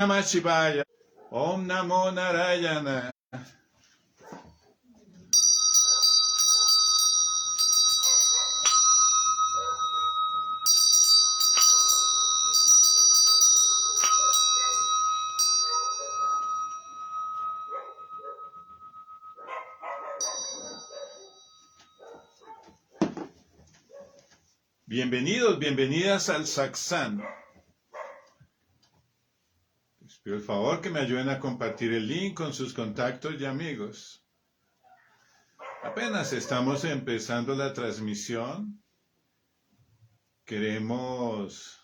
Namah Shivaya. Om Namo Narayana. Bienvenidos, bienvenidas al Satsang. Les pido el favor que me ayuden a compartir el link con sus contactos y amigos. Apenas estamos empezando la transmisión. Queremos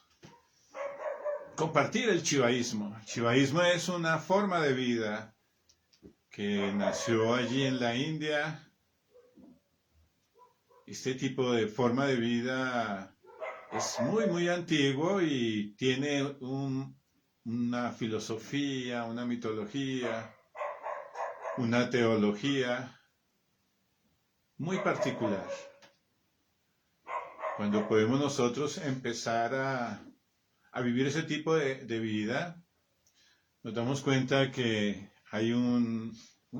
compartir el chivaísmo. El chivaísmo es una forma de vida que nació allí en la India. Este tipo de forma de vida es muy antiguo y tiene una filosofía, una mitología, una teología muy particular. Cuando podemos nosotros empezar a vivir ese tipo de vida, nos damos cuenta que hay un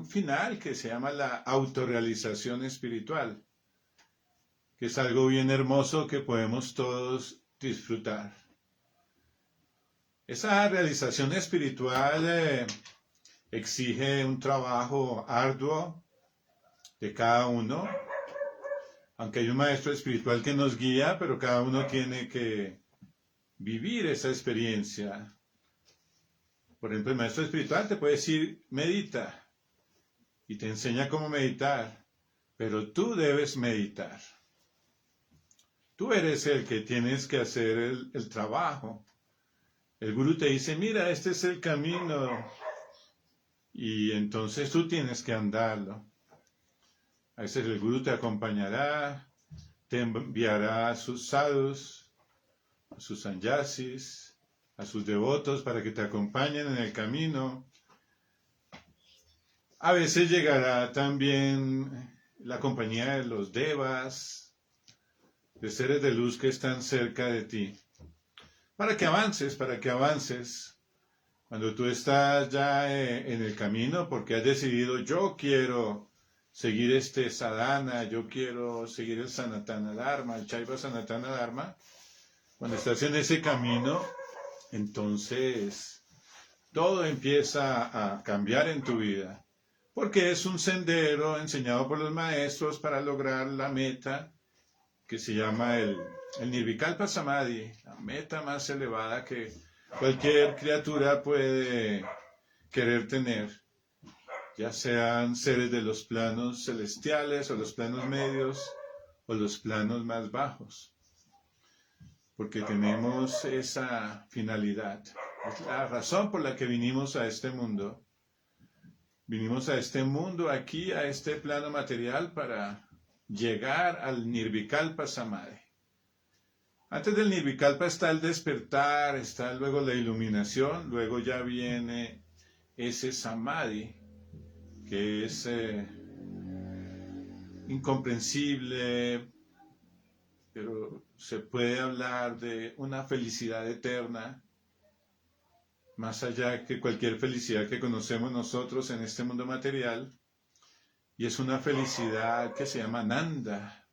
final que se llama la autorrealización espiritual, que es algo bien hermoso que podemos todos disfrutar. Esa realización espiritual exige un trabajo arduo de cada uno, aunque hay un maestro espiritual que nos guía, pero cada uno tiene que vivir esa experiencia. Por ejemplo, el maestro espiritual te puede decir, medita, y te enseña cómo meditar, pero tú debes meditar. Tú eres el que tienes que hacer el trabajo. El gurú te dice, mira, este es el camino, y entonces tú tienes que andarlo. A veces el gurú te acompañará, te enviará a sus sadhus, a sus sannyasis, a sus devotos para que te acompañen en el camino. A veces llegará también la compañía de los devas, de seres de luz que están cerca de ti, para que avances. Cuando tú estás ya en el camino, porque has decidido, yo quiero seguir este sadhana, yo quiero seguir el Sanatana Dharma, el Chaiva Sanatana Dharma, cuando estás en ese camino, entonces todo empieza a cambiar en tu vida, porque es un sendero enseñado por los maestros para lograr la meta que se llama el Nirvikalpa Samadhi, la meta más elevada que cualquier criatura puede querer tener, ya sean seres de los planos celestiales o los planos medios o los planos más bajos, porque tenemos esa finalidad. Es la razón por la que vinimos a este mundo. Vinimos a este mundo, aquí, a este plano material, para llegar al Nirvikalpa Samadhi. Antes del Nirvikalpa está el despertar, está luego la iluminación, luego ya viene ese Samadhi, que es incomprensible, pero se puede hablar de una felicidad eterna, más allá que cualquier felicidad que conocemos nosotros en este mundo material, y es una felicidad que se llama Nanda,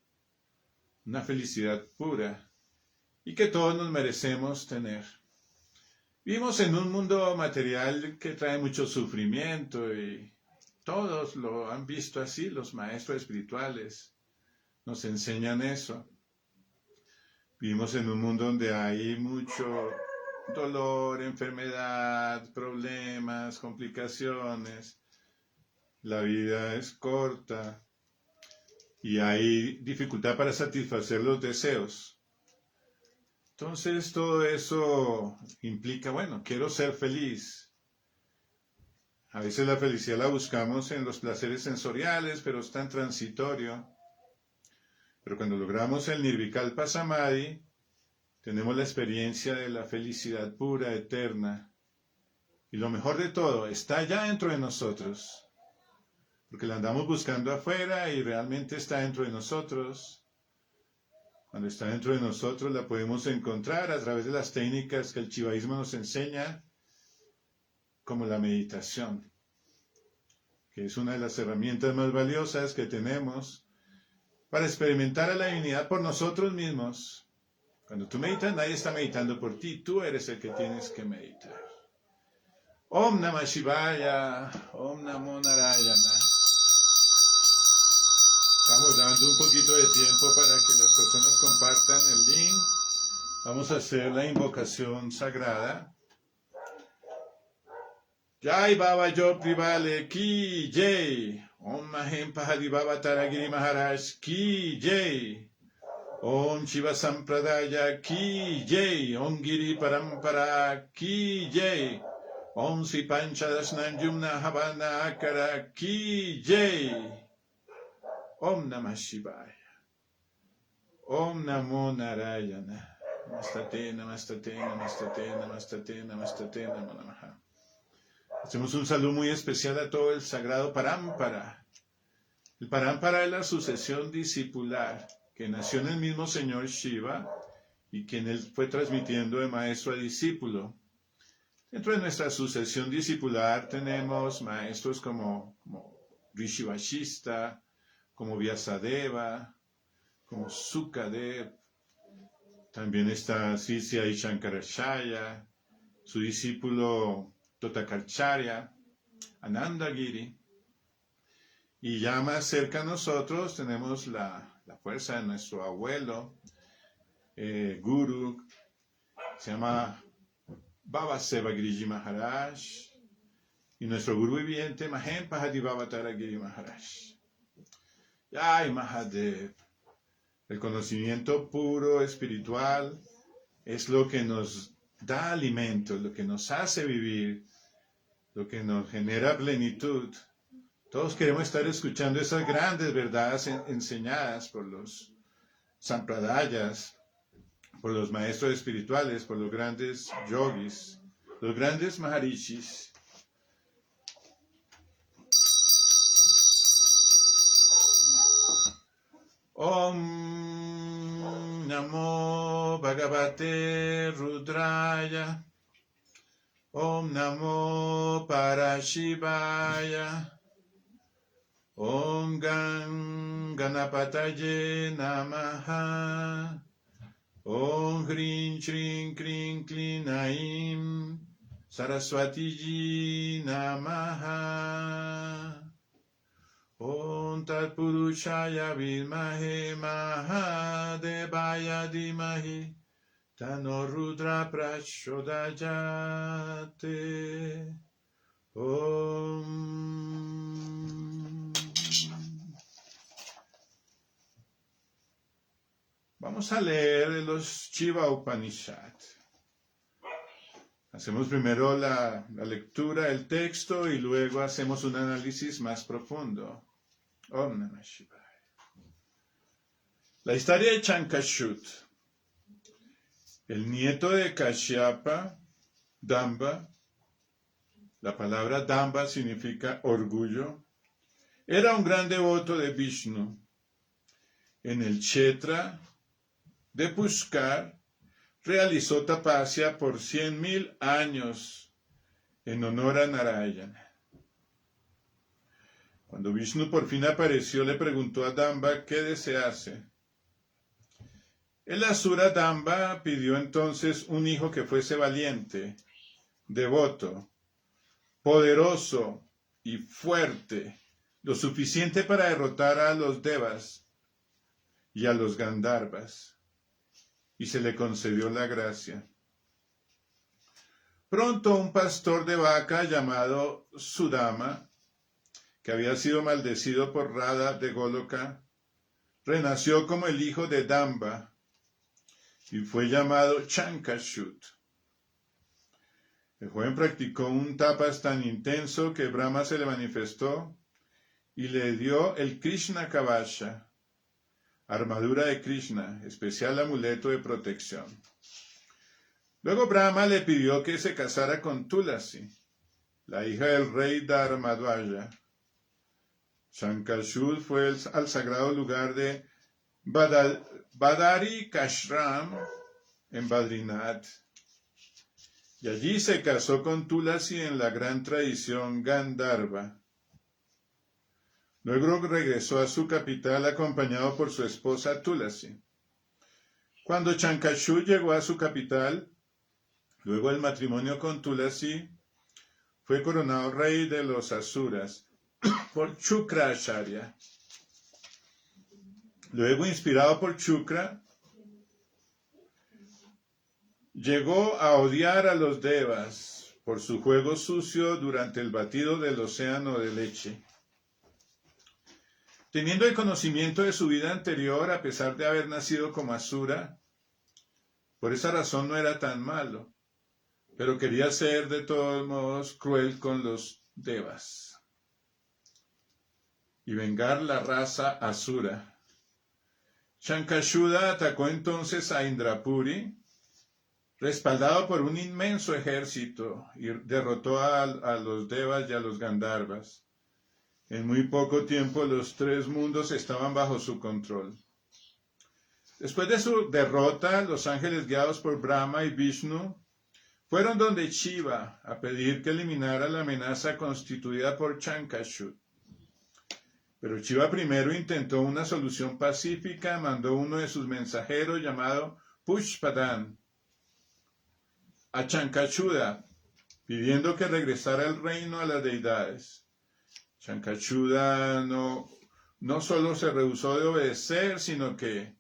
una felicidad pura, y que todos nos merecemos tener. Vivimos en un mundo material que trae mucho sufrimiento y todos lo han visto así, los maestros espirituales nos enseñan eso. Vivimos en un mundo donde hay mucho dolor, enfermedad, problemas, complicaciones. La vida es corta y hay dificultad para satisfacer los deseos. Entonces todo eso implica, bueno, quiero ser feliz. A veces la felicidad la buscamos en los placeres sensoriales, pero es tan transitorio. Pero cuando logramos el Nirvikalpa Samadhi, tenemos la experiencia de la felicidad pura, eterna. Y lo mejor de todo, está ya dentro de nosotros. Porque la andamos buscando afuera y realmente está dentro de nosotros. Cuando está dentro de nosotros la podemos encontrar a través de las técnicas que el chivaísmo nos enseña, como la meditación, que es una de las herramientas más valiosas que tenemos para experimentar a la divinidad por nosotros mismos. Cuando tú meditas, nadie está meditando por ti, tú eres el que tienes que meditar. Om Namah Shivaya, Om Namo Narayana. Estamos dando un poquito de tiempo para que las personas compartan el link. Vamos a hacer la invocación sagrada. Jai Baba Jopri Vale Ki Jai. Om Mahem Pahadi Baba Taragiri Maharaj Ki Jai. Om Shiva Sampradaya Ki Jai. Om Giri Parampara Ki Jai. Om Sri Panchadasnan Jumna Havana Akara Ki Jai. Om Namah Shivaya. Om Namo Narayana. Namastate, Namastate, Namastate, Namastate, Namastate, Namo Namaha. Hacemos un saludo muy especial a todo el sagrado Parampara. El Parampara es la sucesión discipular que nació en el mismo Señor Shiva y que en él fue transmitiendo de maestro a discípulo. Dentro de nuestra sucesión discipular tenemos maestros como Rishi Vashista, como Vyasadeva, como Sukadev. También está Sri Shankaracharya, su discípulo Totakarcharya, Anandagiri. Y ya más cerca a nosotros tenemos la fuerza de nuestro abuelo, Guru, se llama Baba Sevagiriji Maharaj, y nuestro Guru viviente, Mahem Pahadi Baba Taragiri Maharaj. Ay, Mahadev. El conocimiento puro, espiritual, es lo que nos da alimento, lo que nos hace vivir, lo que nos genera plenitud. Todos queremos estar escuchando esas grandes verdades enseñadas por los sampradayas, por los maestros espirituales, por los grandes yogis, los grandes maharishis. Om Namo Bhagavate Rudraya. Om Namo Parashivaya. Om Ganapataye Namaha. Om Hrim Shrim Krim Klinaim Saraswatiji Namaha. Om Tat Purushaya Vilmahe Mahadevaya Dimahi Tano Rudra Prachodayate. Om. Vamos a leer los Shiva Upanishad. Hacemos primero la lectura del texto y luego hacemos un análisis más profundo. Om Namah Shivaya. La historia de Chankashut, el nieto de Kashyapa, Damba, la palabra Damba significa orgullo, era un gran devoto de Vishnu. En el Kshetra de Pushkar realizó tapasya por 100,000 años en honor a Narayana. Cuando Vishnu por fin apareció, le preguntó a Damba qué desease. El asura Damba pidió entonces un hijo que fuese valiente, devoto, poderoso y fuerte, lo suficiente para derrotar a los Devas y a los Gandharvas, y se le concedió la gracia. Pronto un pastor de vaca llamado Sudama, que había sido maldecido por Radha de Goloka, renació como el hijo de Damba y fue llamado Chankashut. El joven practicó un tapas tan intenso que Brahma se le manifestó y le dio el Krishna Kavasha, armadura de Krishna, especial amuleto de protección. Luego Brahma le pidió que se casara con Tulasi, la hija del rey Dharmadvaja. Shankashut fue al sagrado lugar de Badari Kashram en Badrinath. y allí se casó con Tulasi en la gran tradición Gandharva. Luego regresó a su capital acompañado por su esposa Tulasi. Cuando Chankashud llegó a su capital, luego del matrimonio con Tulasi, fue coronado rey de los Asuras por Shukracharya. Luego, inspirado por Shukra, llegó a odiar a los Devas por su juego sucio durante el batido del océano de leche. Teniendo el conocimiento de su vida anterior, a pesar de haber nacido como Asura, por esa razón no era tan malo, pero quería ser de todos modos cruel con los Devas y vengar la raza Asura. Shankashuda atacó entonces a Indrapuri, respaldado por un inmenso ejército, y derrotó a los Devas y a los Gandharvas. En muy poco tiempo los tres mundos estaban bajo su control. Después de su derrota, los ángeles guiados por Brahma y Vishnu fueron donde Shiva a pedir que eliminara la amenaza constituida por Shankashud. Pero Shiva primero intentó una solución pacífica, mandó uno de sus mensajeros llamado Pushpadan a Shankashuda, pidiendo que regresara el reino a las deidades. Shankashuda no solo se rehusó de obedecer, sino que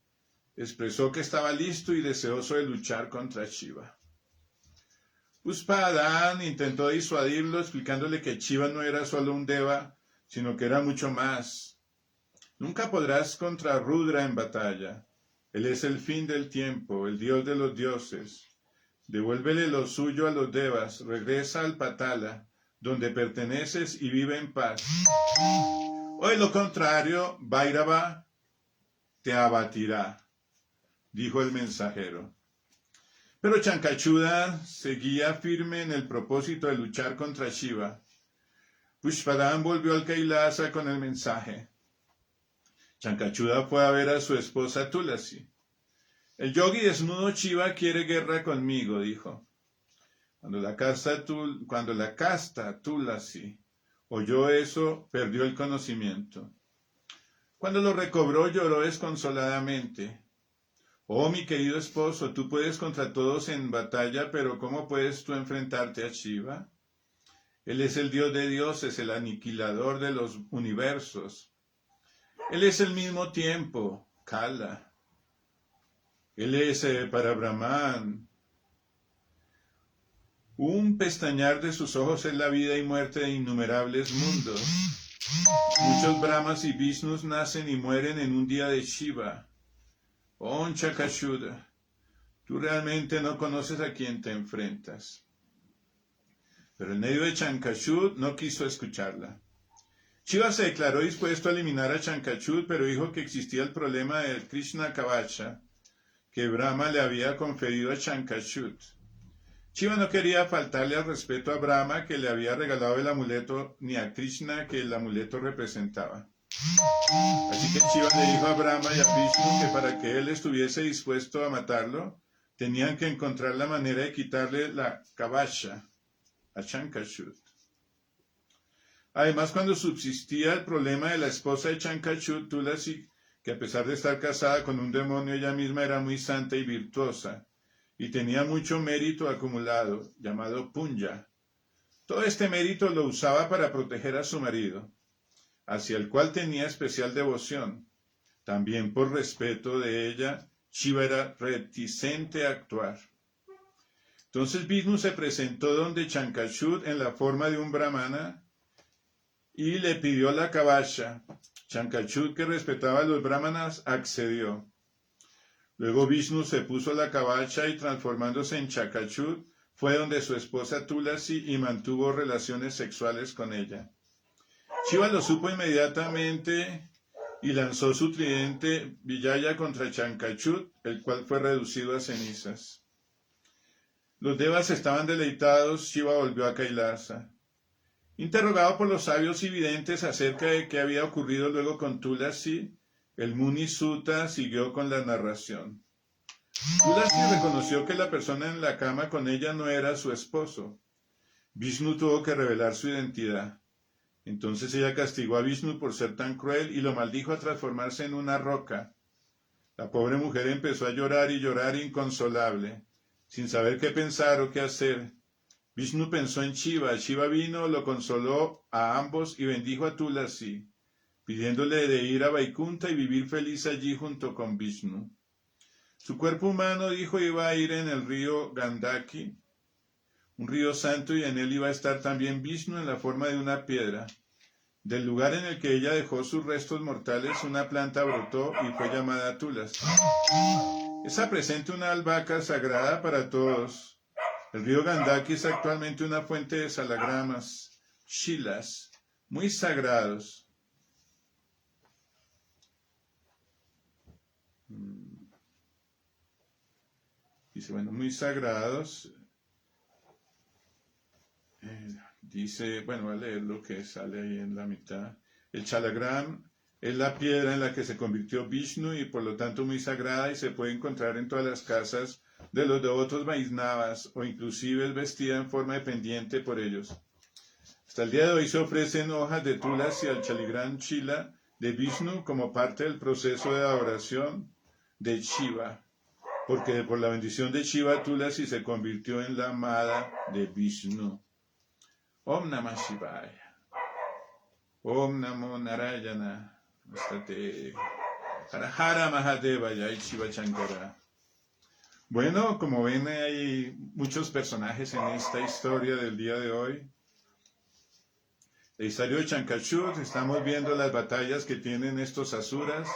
expresó que estaba listo y deseoso de luchar contra Shiva. Pushpadan intentó disuadirlo, explicándole que Shiva no era solo un deva, sino que era mucho más. Nunca podrás contra Rudra en batalla. Él es el fin del tiempo, el dios de los dioses. Devuélvele lo suyo a los devas, regresa al Patala, donde perteneces y vive en paz. O de lo contrario, Bhairava te abatirá, dijo el mensajero. Pero Shankashuda seguía firme en el propósito de luchar contra Shiva. Pushpadan volvió al Kailasa con el mensaje. Shankashuda fue a ver a su esposa Tulasi. El yogi desnudo Shiva quiere guerra conmigo, dijo. Cuando la casta Tulasi oyó eso, perdió el conocimiento. Cuando lo recobró, lloró desconsoladamente. Oh, mi querido esposo, tú puedes contra todos en batalla, pero ¿cómo puedes tú enfrentarte a Shiva? Él es el Dios de dioses, el aniquilador de los universos. Él es el mismo tiempo, Kala. Él es para Brahman. Un pestañear de sus ojos es la vida y muerte de innumerables mundos. Muchos Brahmas y Vishnus nacen y mueren en un día de Shiva. Oh, Shankashuda, tú realmente no conoces a quién te enfrentas. Pero el medio de Shankashud no quiso escucharla. Shiva se declaró dispuesto a eliminar a Shankashud, pero dijo que existía el problema del Krishna Kavacha, que Brahma le había conferido a Shankashud. Shiva no quería faltarle al respeto a Brahma, que le había regalado el amuleto, ni a Krishna, que el amuleto representaba. Así que Shiva le dijo a Brahma y a Vishnu que para que él estuviese dispuesto a matarlo, tenían que encontrar la manera de quitarle la Kavacha a Shankashud. Además, cuando subsistía el problema de la esposa de Shankashud, Tulasi, que a pesar de estar casada con un demonio, ella misma era muy santa y virtuosa, y tenía mucho mérito acumulado, llamado Punya. Todo este mérito lo usaba para proteger a su marido, hacia el cual tenía especial devoción. También por respeto de ella, Shiva era reticente a actuar. Entonces Vishnu se presentó donde Shankashud en la forma de un brahmana y le pidió la kavacha. Shankashud, que respetaba a los brahmanas, accedió. Luego Vishnu se puso la kavacha y, transformándose en Shankashud, fue donde su esposa Tulasi y mantuvo relaciones sexuales con ella. Shiva lo supo inmediatamente y lanzó su tridente Vijaya contra Shankashud, el cual fue reducido a cenizas. Los devas estaban deleitados. Shiva volvió a Kailasa. Interrogado por los sabios y videntes acerca de qué había ocurrido luego con Tulasi, el Muni Sutta siguió con la narración. Tulasi reconoció que la persona en la cama con ella no era su esposo. Vishnu tuvo que revelar su identidad. Entonces ella castigó a Vishnu por ser tan cruel y lo maldijo a transformarse en una roca. La pobre mujer empezó a llorar y llorar inconsolable, sin saber qué pensar o qué hacer. Vishnu pensó en Shiva. Shiva vino, lo consoló a ambos y bendijo a Tulasi, pidiéndole de ir a Vaikunta y vivir feliz allí junto con Vishnu. Su cuerpo humano, dijo, iba a ir en el río Gandaki, un río santo, y en él iba a estar también Vishnu en la forma de una piedra. Del lugar en el que ella dejó sus restos mortales, una planta brotó y fue llamada Tulasi. Esa presenta una albahaca sagrada para todos. El río Gandaki es actualmente una fuente de salagramas, shilas, muy sagrados. Dice, bueno, muy sagrados. Dice, bueno, voy a leer lo que sale ahí en la mitad. El chalagram es la piedra en la que se convirtió Vishnu y por lo tanto muy sagrada y se puede encontrar en todas las casas de los devotos Vaisnavas o inclusive es vestida en forma de pendiente por ellos. Hasta el día de hoy se ofrecen hojas de Tulasi al chaligram chila de Vishnu como parte del proceso de adoración de Shiva, porque por la bendición de Shiva Tulasi se convirtió en la amada de Vishnu. Om Namah Shivaya. Om Namo Narayana. Hara Hara Mahadeva Jai Shiva Shankara. Bueno, como ven, hay muchos personajes en esta historia del día de hoy. La historia de Chankachud, estamos viendo las batallas que tienen estos asuras.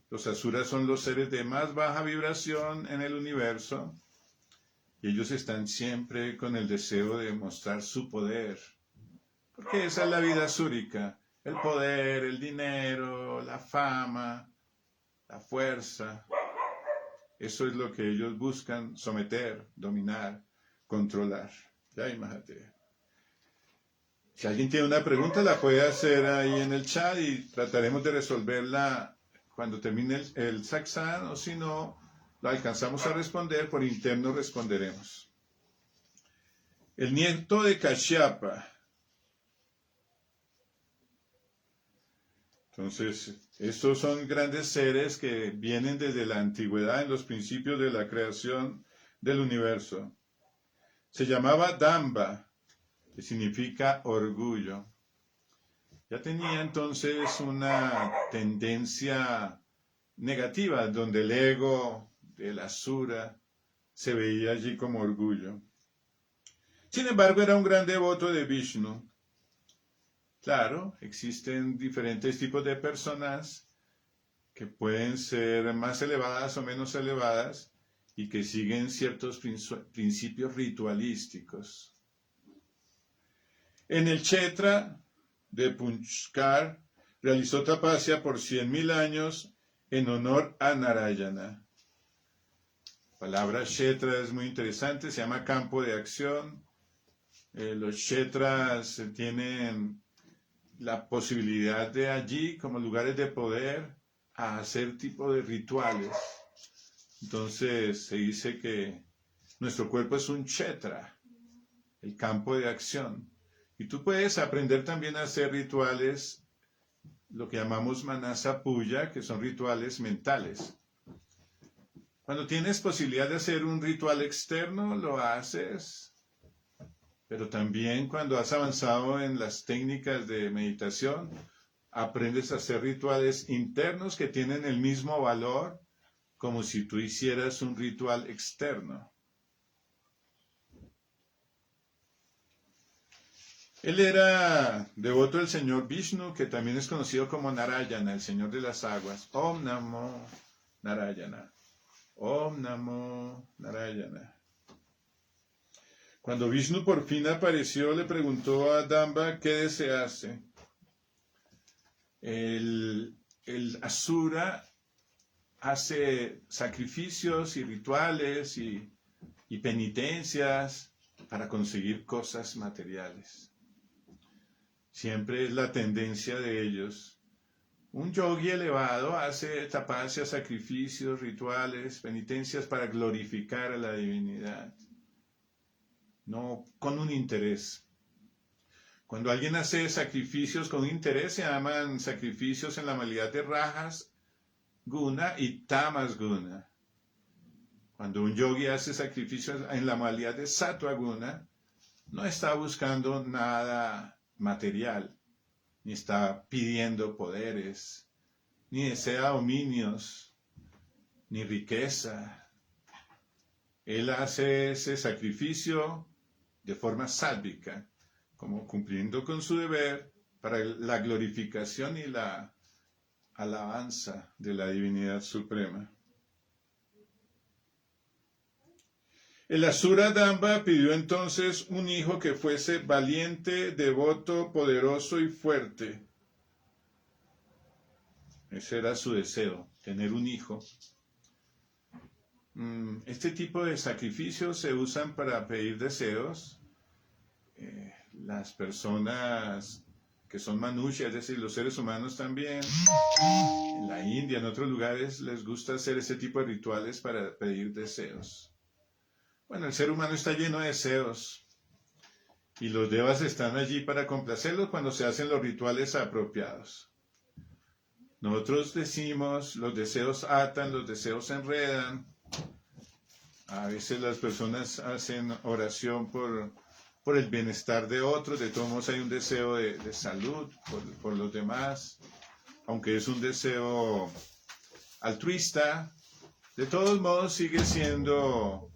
Los asuras son los seres de más baja vibración en el universo. Y ellos están siempre con el deseo de mostrar su poder. Porque esa es la vida asúrica. El poder, el dinero, la fama, la fuerza. Eso es lo que ellos buscan someter, dominar, controlar. Jai Mahadev. Si alguien tiene una pregunta, la puede hacer ahí en el chat y trataremos de resolverla cuando termine el satsang, o si no, lo alcanzamos a responder, por interno responderemos. El nieto de Kashyapa. Entonces, estos son grandes seres que vienen desde la antigüedad, en los principios de la creación del universo. Se llamaba Damba, que significa orgullo. Ya tenía entonces una tendencia negativa, donde el ego del asura se veía allí como orgullo. Sin embargo, era un gran devoto de Vishnu. Claro, existen diferentes tipos de personas que pueden ser más elevadas o menos elevadas y que siguen ciertos principios ritualísticos. En el Kshetra de Pushkar realizó tapasya por 100.000 años en honor a Narayana. La palabra Kshetra es muy interesante, se llama campo de acción. Los Kshetras tienen la posibilidad de allí, como lugares de poder, a hacer tipo de rituales. Entonces se dice que nuestro cuerpo es un Kshetra, el campo de acción. Y tú puedes aprender también a hacer rituales, lo que llamamos Manasa Puya, que son rituales mentales. Cuando tienes posibilidad de hacer un ritual externo, lo haces. Pero también cuando has avanzado en las técnicas de meditación, aprendes a hacer rituales internos que tienen el mismo valor como si tú hicieras un ritual externo. Él era devoto del señor Vishnu, que también es conocido como Narayana, el señor de las aguas. Om Namo Narayana. Om Namo Narayana. Cuando Vishnu por fin apareció, le preguntó a Damba qué desease. El asura hace sacrificios y rituales y penitencias para conseguir cosas materiales. Siempre es la tendencia de ellos. Un yogi elevado hace tapacias, sacrificios, rituales, penitencias para glorificar a la divinidad, no con un interés. Cuando alguien hace sacrificios con interés, se llaman sacrificios en la modalidad de rajas guna y tamas guna. Cuando un yogi hace sacrificios en la modalidad de sattva guna, no está buscando nada material, ni está pidiendo poderes, ni desea dominios, ni riqueza. Él hace ese sacrificio de forma sálvica, como cumpliendo con su deber para la glorificación y la alabanza de la divinidad suprema. El Asura Damba pidió entonces un hijo que fuese valiente, devoto, poderoso y fuerte. Ese era su deseo, tener un hijo. Este tipo de sacrificios se usan para pedir deseos. Las personas que son manushya, es decir, los seres humanos también, en la India, en otros lugares, les gusta hacer ese tipo de rituales para pedir deseos. Bueno, el ser humano está lleno de deseos y los devas están allí para complacerlos cuando se hacen los rituales apropiados. Nosotros decimos, los deseos atan, los deseos enredan. A veces las personas hacen oración por el bienestar de otros, de todos modos hay un deseo de salud por los demás, aunque es un deseo altruista, de todos modos sigue siendo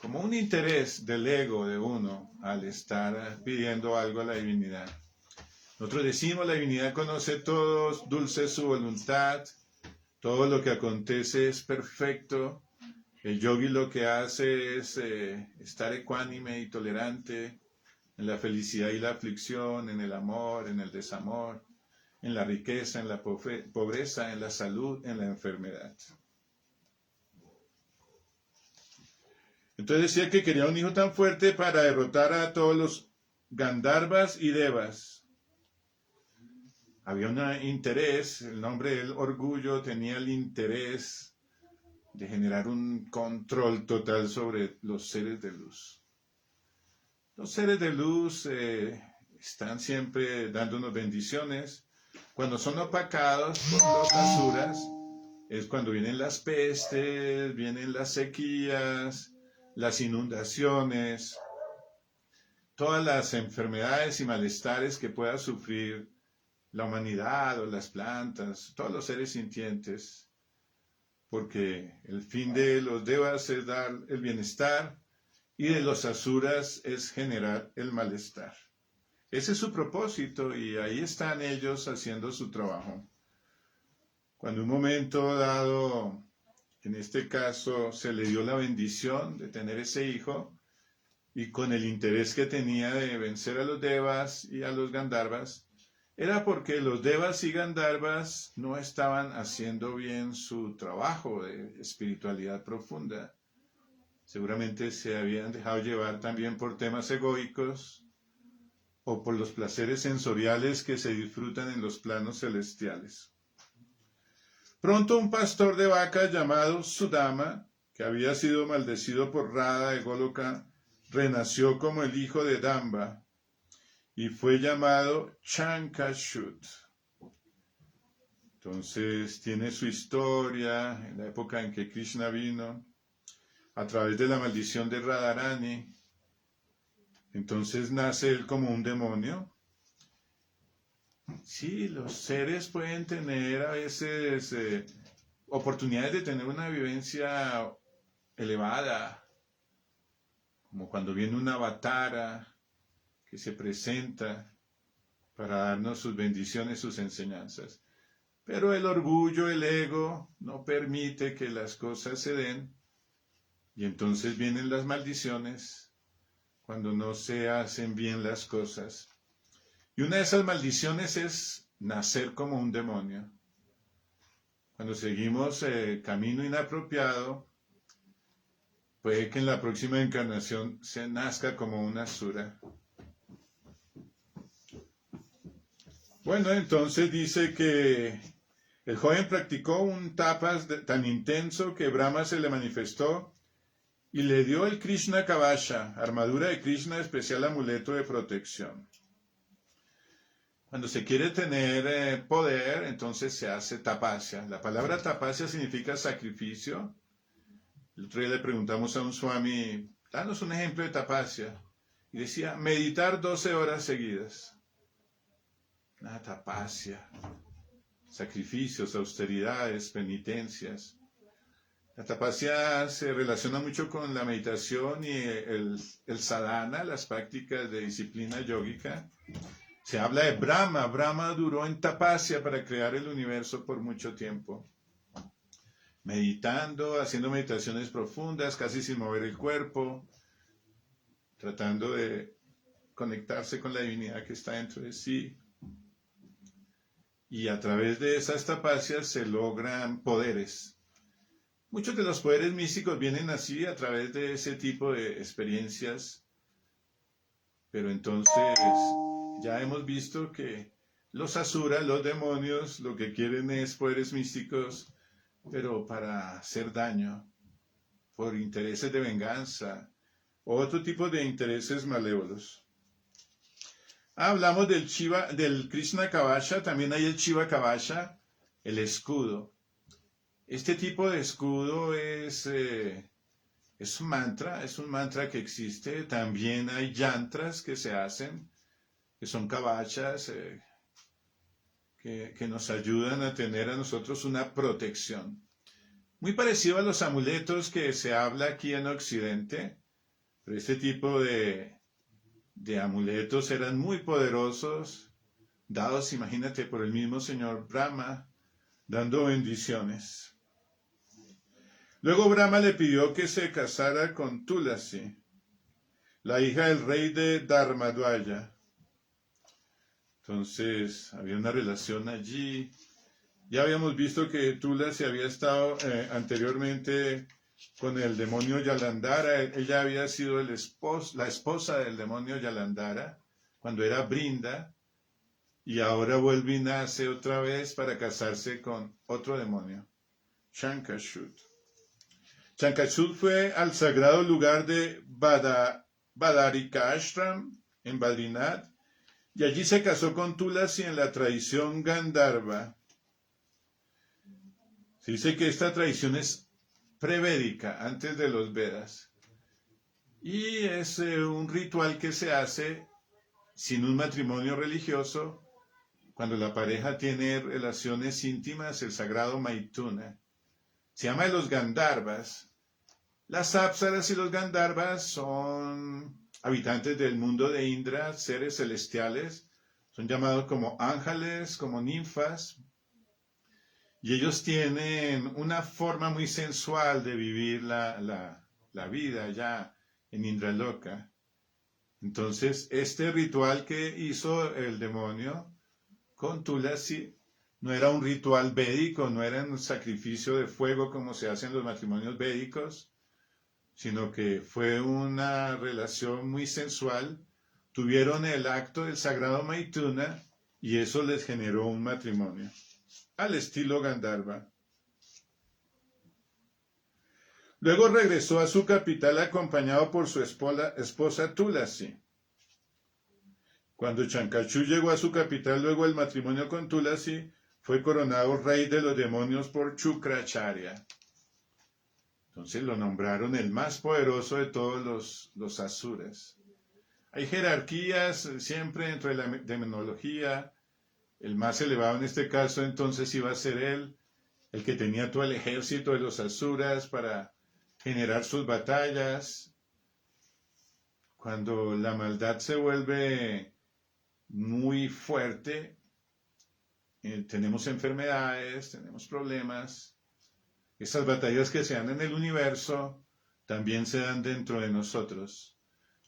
como un interés del ego de uno al estar pidiendo algo a la divinidad. Nosotros decimos, la divinidad conoce todo, dulce es su voluntad, todo lo que acontece es perfecto. El yogi lo que hace es estar ecuánime y tolerante en la felicidad y la aflicción, en el amor, en el desamor, en la riqueza, en la pobreza, en la salud, en la enfermedad. Entonces decía que quería un hijo tan fuerte para derrotar a todos los Gandharvas y Devas. Había un interés, el nombre del orgullo tenía el interés de generar un control total sobre los seres de luz. Los seres de luz están siempre dándonos bendiciones. Cuando son opacados por los asuras, es cuando vienen las pestes, vienen las sequías, las inundaciones, todas las enfermedades y malestares que pueda sufrir la humanidad o las plantas, todos los seres sintientes, porque el fin de los devas es dar el bienestar y de los asuras es generar el malestar. Ese es su propósito y ahí están ellos haciendo su trabajo. Cuando un momento dado, en este caso, se le dio la bendición de tener ese hijo y con el interés que tenía de vencer a los devas y a los gandharvas, era porque los devas y gandharvas no estaban haciendo bien su trabajo de espiritualidad profunda. Seguramente se habían dejado llevar también por temas egoicos o por los placeres sensoriales que se disfrutan en los planos celestiales. Pronto un pastor de vacas llamado Sudama, que había sido maldecido por Radha de Goloka, renació como el hijo de Damba y fue llamado Chankashut. Entonces tiene su historia en la época en que Krishna vino a través de la maldición de Radharani. Entonces nace él como un demonio. Sí, los seres pueden tener a veces oportunidades de tener una vivencia elevada, como cuando viene una avatara que se presenta para darnos sus bendiciones, sus enseñanzas. Pero el orgullo, el ego, no permite que las cosas se den y entonces vienen las maldiciones cuando no se hacen bien las cosas. Y una de esas maldiciones es nacer como un demonio. Cuando seguimos camino inapropiado, puede que en la próxima encarnación se nazca como una asura. Bueno, entonces dice que el joven practicó un tapas tan intenso que Brahma se le manifestó y le dio el Krishna Kavasha, armadura de Krishna, especial amuleto de protección. Cuando se quiere tener poder, entonces se hace tapasya. La palabra tapasya significa sacrificio. El otro día le preguntamos a un swami, danos un ejemplo de tapasya. Y decía, meditar 12 horas seguidas. Una tapasya. Sacrificios, austeridades, penitencias. La tapasya se relaciona mucho con la meditación y el sadhana, las prácticas de disciplina yógica. Se habla de Brahma. Brahma duró en tapasya para crear el universo por mucho tiempo. Meditando, haciendo meditaciones profundas, casi sin mover el cuerpo, tratando de conectarse con la divinidad que está dentro de sí. Y a través de esas tapacias se logran poderes. Muchos de los poderes místicos vienen así a través de ese tipo de experiencias. Pero entonces ya hemos visto que los asuras, los demonios, lo que quieren es poderes místicos, pero para hacer daño, por intereses de venganza, o otro tipo de intereses malévolos. Hablamos del Krishna Kavasha, también hay el Shiva Kavasha, el escudo. Este tipo de escudo es un mantra que existe. También hay yantras que se hacen, que son kavachas, que nos ayudan a tener a nosotros una protección. Muy parecido a los amuletos que se habla aquí en Occidente, pero este tipo de amuletos eran muy poderosos, dados, imagínate, por el mismo señor Brahma, dando bendiciones. Luego Brahma le pidió que se casara con Tulasi, la hija del rey de Dharmadwaya. Entonces, había una relación allí. Ya habíamos visto que Tulasi había estado anteriormente con el demonio Yalandhara. Ella había sido la esposa del demonio Yalandhara cuando era Brinda, y ahora vuelve y nace otra vez para casarse con otro demonio, Shankashut. Shankashut fue al sagrado lugar de Badarika Ashram en Badrinath, y allí se casó con Tulasi en la tradición Gandharva. Se dice que esta tradición es prevédica, antes de los Vedas. Y es un ritual que se hace sin un matrimonio religioso, cuando la pareja tiene relaciones íntimas, el sagrado Maituna. Se llama de los Gandharvas. Las Apsaras y los Gandharvas son habitantes del mundo de Indra, seres celestiales. Son llamados como ángeles, como ninfas. Y ellos tienen una forma muy sensual de vivir la vida allá en Indraloka. Entonces, este ritual que hizo el demonio con Tulasi no era un ritual védico, no era un sacrificio de fuego como se hace en los matrimonios védicos, sino que fue una relación muy sensual. Tuvieron el acto del sagrado Maituna y eso les generó un matrimonio al estilo Gandharva. Luego regresó a su capital acompañado por su esposa Tulasi. Cuando Chankachu llegó a su capital luego del matrimonio con Tulasi, fue coronado rey de los demonios por Chukracharya. Entonces lo nombraron el más poderoso de todos los asuras. Hay jerarquías siempre dentro de la demonología. El más elevado en este caso entonces iba a ser él, el que tenía todo el ejército de los asuras para generar sus batallas. Cuando la maldad se vuelve muy fuerte, tenemos enfermedades, tenemos problemas. Esas batallas que se dan en el universo también se dan dentro de nosotros.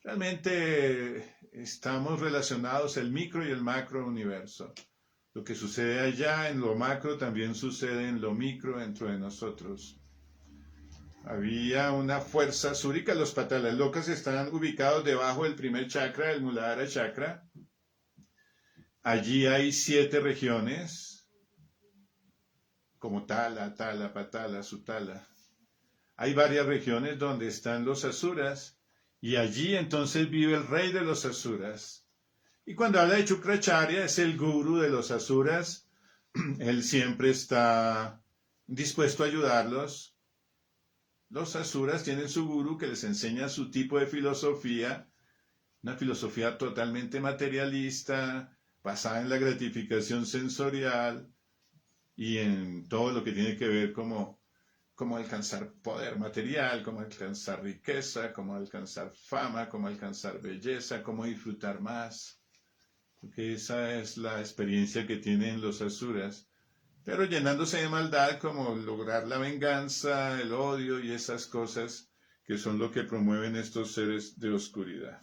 Realmente estamos relacionados el micro y el macro universo. Lo que sucede allá en lo macro también sucede en lo micro dentro de nosotros. Había una fuerza súrica. Los patalas locas están ubicados debajo del primer chakra, el Muladhara chakra. Allí hay 7 regiones, como Tala, Tala, Patala, Sutala. Hay varias regiones donde están los asuras, y allí entonces vive el rey de los asuras. Y cuando habla de Shukracharya, es el gurú de los asuras. Él siempre está dispuesto a ayudarlos. Los asuras tienen su gurú que les enseña su tipo de filosofía, una filosofía totalmente materialista, basada en la gratificación sensorial y en todo lo que tiene que ver cómo alcanzar poder material, cómo alcanzar riqueza, cómo alcanzar fama, cómo alcanzar belleza, cómo disfrutar más. Porque esa es la experiencia que tienen los asuras. Pero llenándose de maldad, como lograr la venganza, el odio y esas cosas que son lo que promueven estos seres de oscuridad.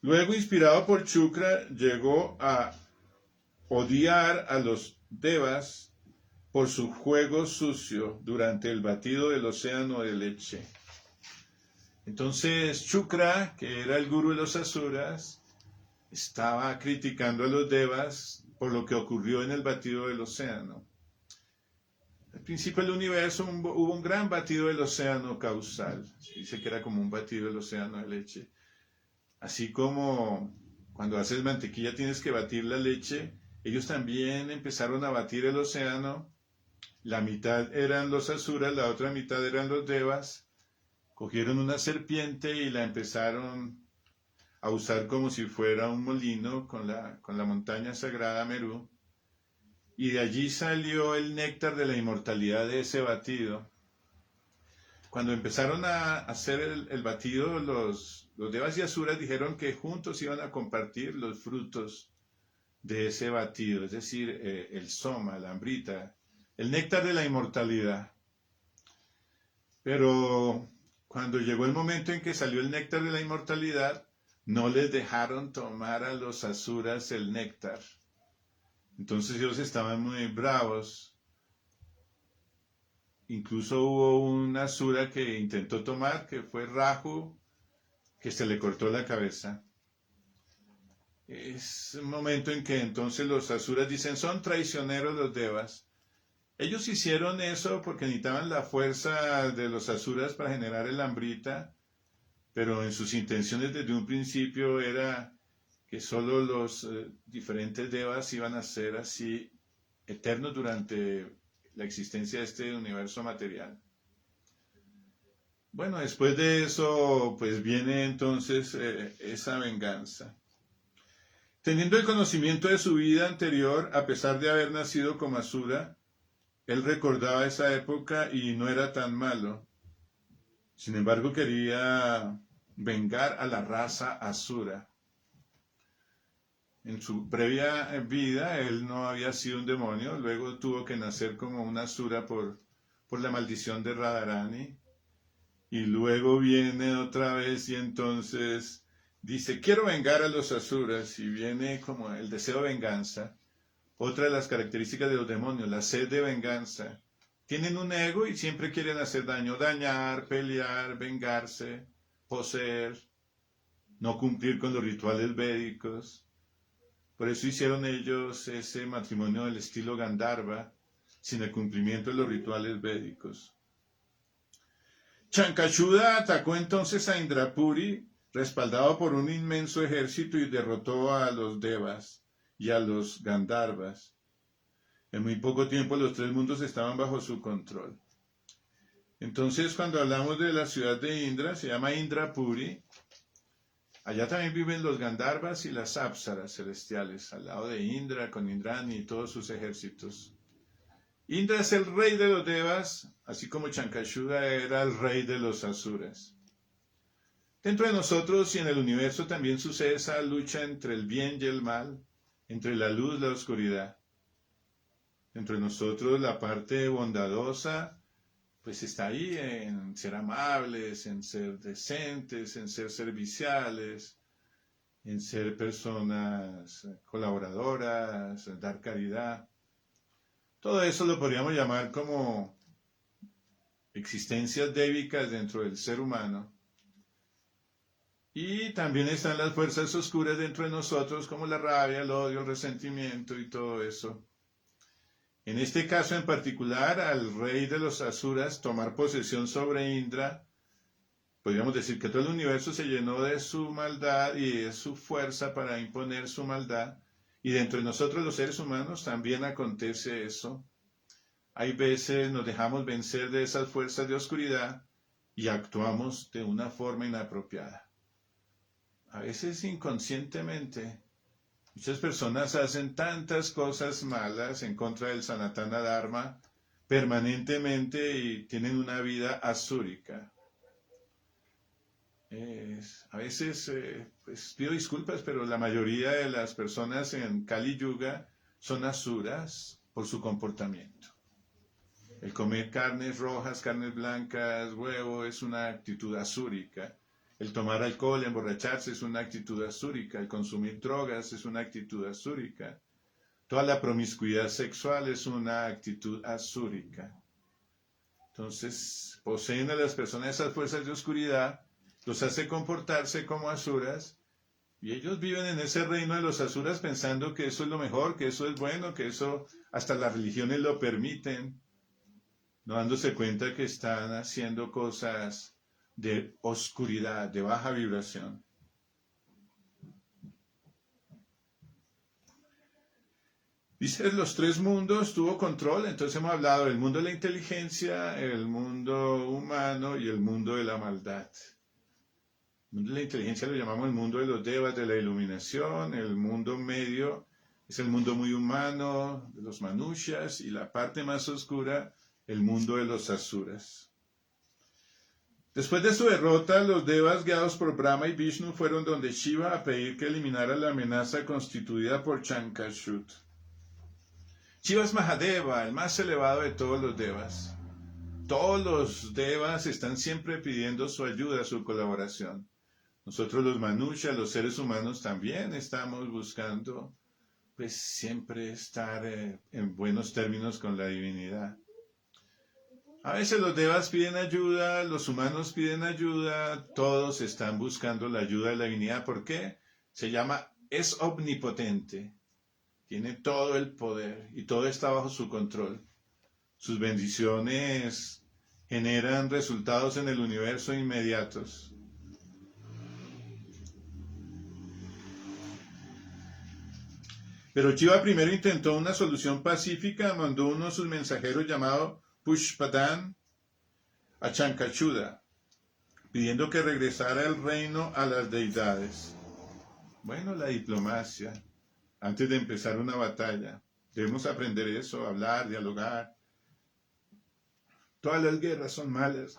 Luego, inspirado por Shukra, llegó a odiar a los devas por su juego sucio durante el batido del océano de leche. Entonces Shukra, que era el gurú de los asuras, estaba criticando a los devas por lo que ocurrió en el batido del océano. Al principio del universo hubo un gran batido del océano causal. Se dice que era como un batido del océano de leche. Así como cuando haces mantequilla tienes que batir la leche, ellos también empezaron a batir el océano. La mitad eran los asuras, la otra mitad eran los devas. Cogieron una serpiente y la empezaron a usar como si fuera un molino con la montaña sagrada Merú. Y de allí salió el néctar de la inmortalidad de ese batido. Cuando empezaron a hacer el batido, los devas y asuras dijeron que juntos iban a compartir los frutos de ese batido, es decir, el soma, la amrita, el néctar de la inmortalidad. Pero cuando llegó el momento en que salió el néctar de la inmortalidad, no les dejaron tomar a los asuras el néctar. Entonces ellos estaban muy bravos. Incluso hubo un asura que intentó tomar, que fue Raju, que se le cortó la cabeza. Es un momento en que entonces los asuras dicen, son traicioneros los devas. Ellos hicieron eso porque necesitaban la fuerza de los asuras para generar el amrita, pero en sus intenciones desde un principio era que solo los diferentes devas iban a ser así eternos durante la existencia de este universo material. Bueno, después de eso, pues viene entonces esa venganza. Teniendo el conocimiento de su vida anterior, a pesar de haber nacido como Asura, él recordaba esa época y no era tan malo. Sin embargo, quería vengar a la raza Asura. En su previa vida, él no había sido un demonio, luego tuvo que nacer como una Asura por la maldición de Radharani. Y luego viene otra vez y entonces dice, quiero vengar a los asuras, y viene como el deseo de venganza. Otra de las características de los demonios, la sed de venganza. Tienen un ego y siempre quieren hacer daño, dañar, pelear, vengarse, poseer, no cumplir con los rituales védicos. Por eso hicieron ellos ese matrimonio del estilo Gandharva, sin el cumplimiento de los rituales védicos. Shankashuda atacó entonces a Indrapuri, respaldado por un inmenso ejército, y derrotó a los devas y a los Gandharvas. En muy poco tiempo los 3 mundos estaban bajo su control. Entonces, cuando hablamos de la ciudad de Indra, se llama Indrapuri. Allá también viven los Gandharvas y las Apsaras celestiales, al lado de Indra, con Indrani y todos sus ejércitos. Indra es el rey de los devas, así como Shankashuda era el rey de los asuras. Dentro de nosotros y en el universo también sucede esa lucha entre el bien y el mal, entre la luz y la oscuridad. Entre nosotros la parte bondadosa, pues está ahí en ser amables, en ser decentes, en ser serviciales, en ser personas colaboradoras, en dar caridad. Todo eso lo podríamos llamar como existencias débicas dentro del ser humano. Y también están las fuerzas oscuras dentro de nosotros, como la rabia, el odio, el resentimiento y todo eso. En este caso en particular, al rey de los asuras tomar posesión sobre Indra, podríamos decir que todo el universo se llenó de su maldad y de su fuerza para imponer su maldad. Y dentro de nosotros los seres humanos también acontece eso. Hay veces nos dejamos vencer de esas fuerzas de oscuridad y actuamos de una forma inapropiada. A veces inconscientemente. Muchas personas hacen tantas cosas malas en contra del Sanatana Dharma permanentemente y tienen una vida asúrica. A veces pues pido disculpas, pero la mayoría de las personas en Kali Yuga son asuras por su comportamiento. El comer carnes rojas, carnes blancas, huevo es una actitud asúrica. El tomar alcohol, emborracharse es una actitud asúrica. El consumir drogas es una actitud asúrica. Toda la promiscuidad sexual es una actitud asúrica. Entonces, poseen a las personas esas fuerzas de oscuridad, los hace comportarse como asuras, y ellos viven en ese reino de los asuras pensando que eso es lo mejor, que eso es bueno, que eso hasta las religiones lo permiten, no dándose cuenta que están haciendo cosas de oscuridad, de baja vibración. Dice, los tres mundos tuvo control, entonces hemos hablado del mundo de la inteligencia, el mundo humano y el mundo de la maldad. El mundo de la inteligencia lo llamamos el mundo de los devas, de la iluminación, el mundo medio es el mundo muy humano, de los manushas, y la parte más oscura, el mundo de los asuras. Después de su derrota, los devas guiados por Brahma y Vishnu fueron donde Shiva a pedir que eliminara la amenaza constituida por Chankashut. Shiva es Mahadeva, el más elevado de todos los devas. Todos los devas están siempre pidiendo su ayuda, su colaboración. Nosotros los manushas, los seres humanos, también estamos buscando pues siempre estar en buenos términos con la divinidad. A veces los devas piden ayuda, los humanos piden ayuda, todos están buscando la ayuda de la divinidad. ¿Por qué? Es omnipotente, tiene todo el poder y todo está bajo su control. Sus bendiciones generan resultados en el universo inmediatos. Pero Shiva primero intentó una solución pacífica, mandó uno de sus mensajeros llamado Pushpadan a Chankachuda, pidiendo que regresara el reino a las deidades. Bueno, la diplomacia, antes de empezar una batalla, debemos aprender eso, hablar, dialogar. Todas las guerras son malas.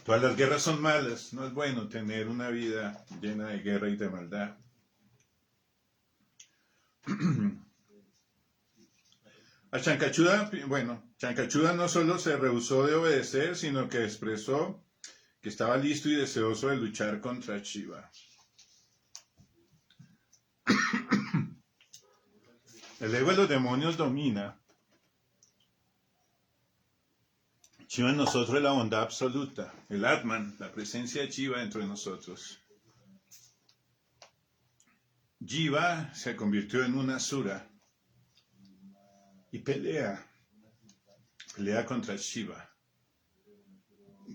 Todas las guerras son malas. No es bueno tener una vida llena de guerra y de maldad. A Chankachuda, Chankachuda no solo se rehusó de obedecer, sino que expresó que estaba listo y deseoso de luchar contra Shiva. El ego de los demonios domina. Shiva en nosotros es la bondad absoluta, el Atman, la presencia de Shiva dentro de nosotros. Jiva se convirtió en una asura y pelea contra Shiva.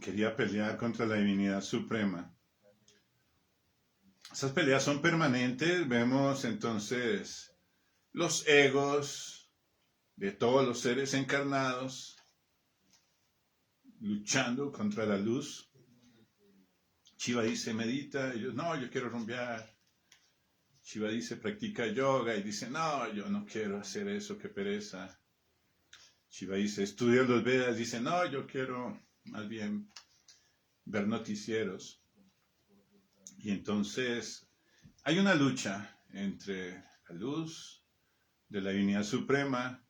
Quería pelear contra la divinidad suprema. Esas peleas son permanentes. Vemos entonces los egos de todos los seres encarnados luchando contra la luz. Shiva dice, medita. Ellos, no, yo quiero rumbear. Shiva dice, practica yoga. Y dice, no, yo no quiero hacer eso, qué pereza. Shiva dice, estudia los Vedas. Dice, no, yo quiero más bien ver noticieros. Y entonces hay una lucha entre la luz de la divinidad suprema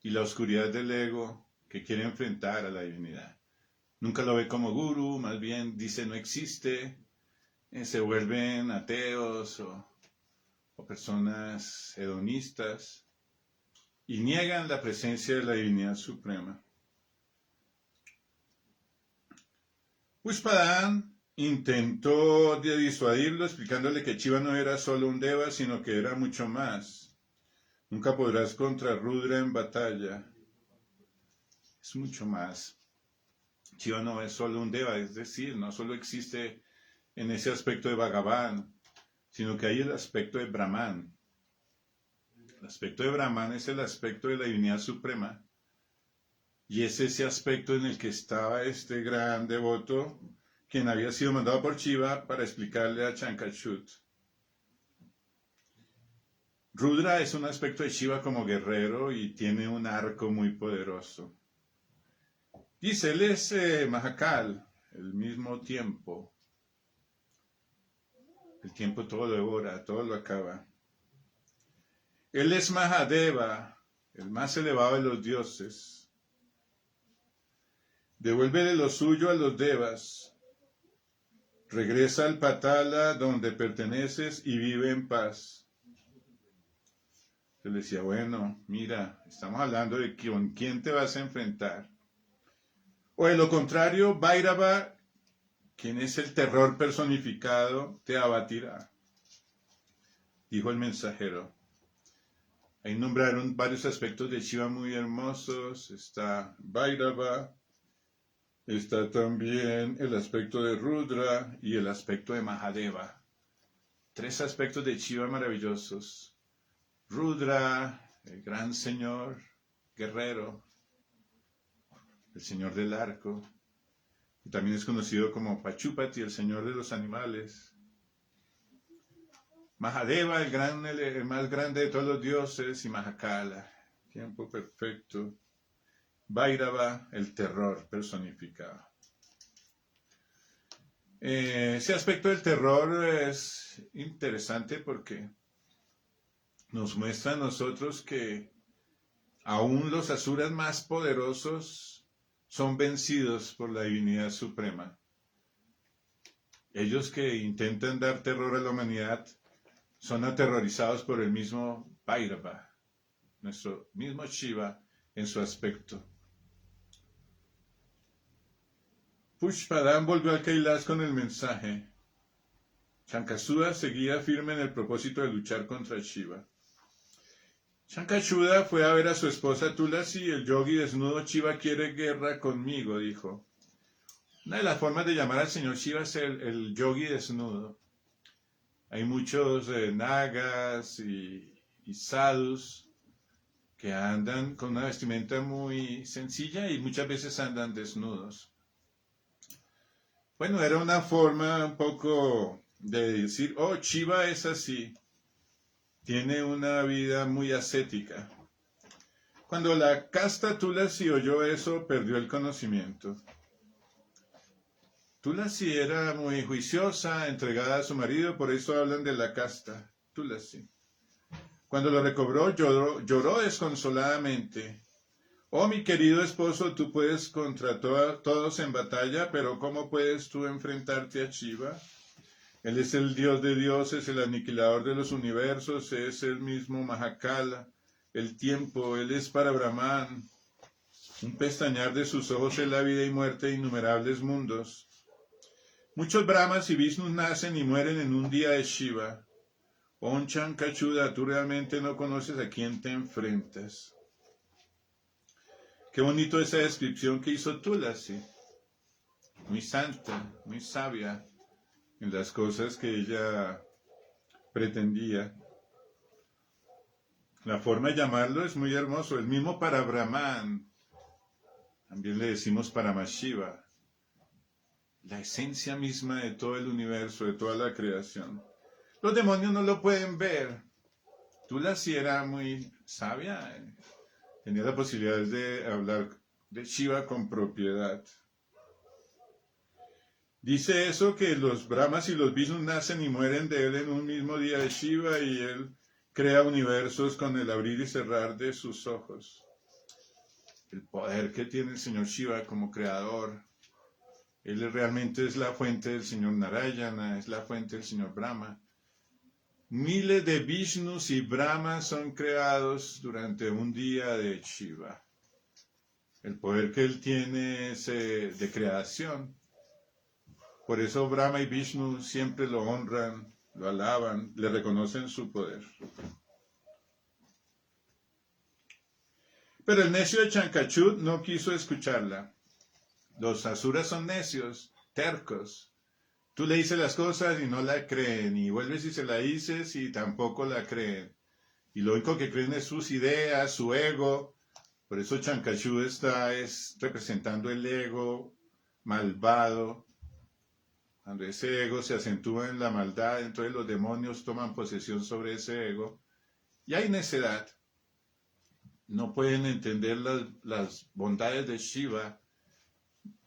y la oscuridad del ego que quiere enfrentar a la divinidad. Nunca lo ve como gurú, más bien dice no existe, se vuelven ateos o personas hedonistas. y niegan la presencia de la divinidad suprema. Pushpadan intentó disuadirlo explicándole que Shiva no era solo un deva, sino que era mucho más. Nunca podrás contra Rudra en batalla. Es mucho más. Shiva no es solo un deva, es decir, no solo existe en ese aspecto de Bhagavan, sino que hay el aspecto de Brahman. El aspecto de Brahman es el aspecto de la divinidad suprema, y es ese aspecto en el que estaba este gran devoto, quien había sido mandado por Shiva para explicarle a Chankachud. Rudra es un aspecto de Shiva como guerrero y tiene un arco muy poderoso. Dice, él es Mahakal, el mismo tiempo. El tiempo todo lo devora, todo lo acaba. Él es Mahadeva, el más elevado de los dioses. Devuélvele lo suyo a los devas. Regresa al Patala donde perteneces y vive en paz. Yo le decía, bueno, mira, estamos hablando de con quién te vas a enfrentar. O de lo contrario, Bhairava, quien es el terror personificado, te abatirá. Dijo el mensajero. Ahí nombraron varios aspectos de Shiva muy hermosos. Está Bhairava, está también el aspecto de Rudra y el aspecto de Mahadeva. 3 aspectos de Shiva maravillosos. Rudra, el gran señor, guerrero, el señor del arco, y también es conocido como Pachupati, el señor de los animales. Mahadeva, el más grande de todos los dioses, y Mahakala, tiempo perfecto. Bhairava, el terror personificado. Ese aspecto del terror es interesante porque nos muestra a nosotros que aún los asuras más poderosos son vencidos por la divinidad suprema. Ellos que intentan dar terror a la humanidad son aterrorizados por el mismo Bhairava, nuestro mismo Shiva en su aspecto. Pushpadan volvió al Kailash con el mensaje. Shankasuda seguía firme en el propósito de luchar contra Shiva. Shankashuda fue a ver a su esposa Tulasi, el yogi desnudo. Shiva quiere guerra conmigo, dijo. Una de las formas de llamar al señor Shiva es el yogi desnudo. Hay muchos nagas y sadhus que andan con una vestimenta muy sencilla y muchas veces andan desnudos. Bueno, era una forma un poco de decir, oh, Shiva es así. Tiene una vida muy ascética. Cuando la casta Tulasi oyó eso, perdió el conocimiento. Tulasi era muy juiciosa, entregada a su marido, por eso hablan de la casta Tulasi. Cuando lo recobró, lloró desconsoladamente. Oh, mi querido esposo, tú puedes contra todos en batalla, pero ¿cómo puedes tú enfrentarte a Shiva? Él es el Dios de dioses, el aniquilador de los universos, es el mismo Mahakala, el tiempo, él es para Brahman. Un pestañear de sus ojos es la vida y muerte de innumerables mundos. Muchos Brahmas y Vishnus nacen y mueren en un día de Shiva. Oh, Chankachuda, tú realmente no conoces a quién te enfrentas. Qué bonito esa descripción que hizo Tulasi. Muy santa, muy sabia en las cosas que ella pretendía. La forma de llamarlo es muy hermoso. El mismo para Brahman. También le decimos Paramashiva. La esencia misma de todo el universo, de toda la creación. Los demonios no lo pueden ver. Tulasi era muy sabia. Tenía la posibilidad de hablar de Shiva con propiedad. Dice eso que los Brahmas y los Vishnus nacen y mueren de él en un mismo día de Shiva y él crea universos con el abrir y cerrar de sus ojos. El poder que tiene el señor Shiva como creador. Él realmente es la fuente del señor Narayana, es la fuente del señor Brahma. Miles de Vishnus y Brahmas son creados durante un día de Shiva. El poder que él tiene es de creación. Por eso Brahma y Vishnu siempre lo honran, lo alaban, le reconocen su poder. Pero el necio de Chankachud no quiso escucharla. Los asuras son necios, tercos. Tú le dices las cosas y no la creen, y vuelves y se la dices y tampoco la creen. Y lo único que creen es sus ideas, su ego. Por eso Chankachud está representando el ego malvado. Cuando ese ego se acentúa en la maldad, entonces los demonios toman posesión sobre ese ego. Y hay necedad. No pueden entender las bondades de Shiva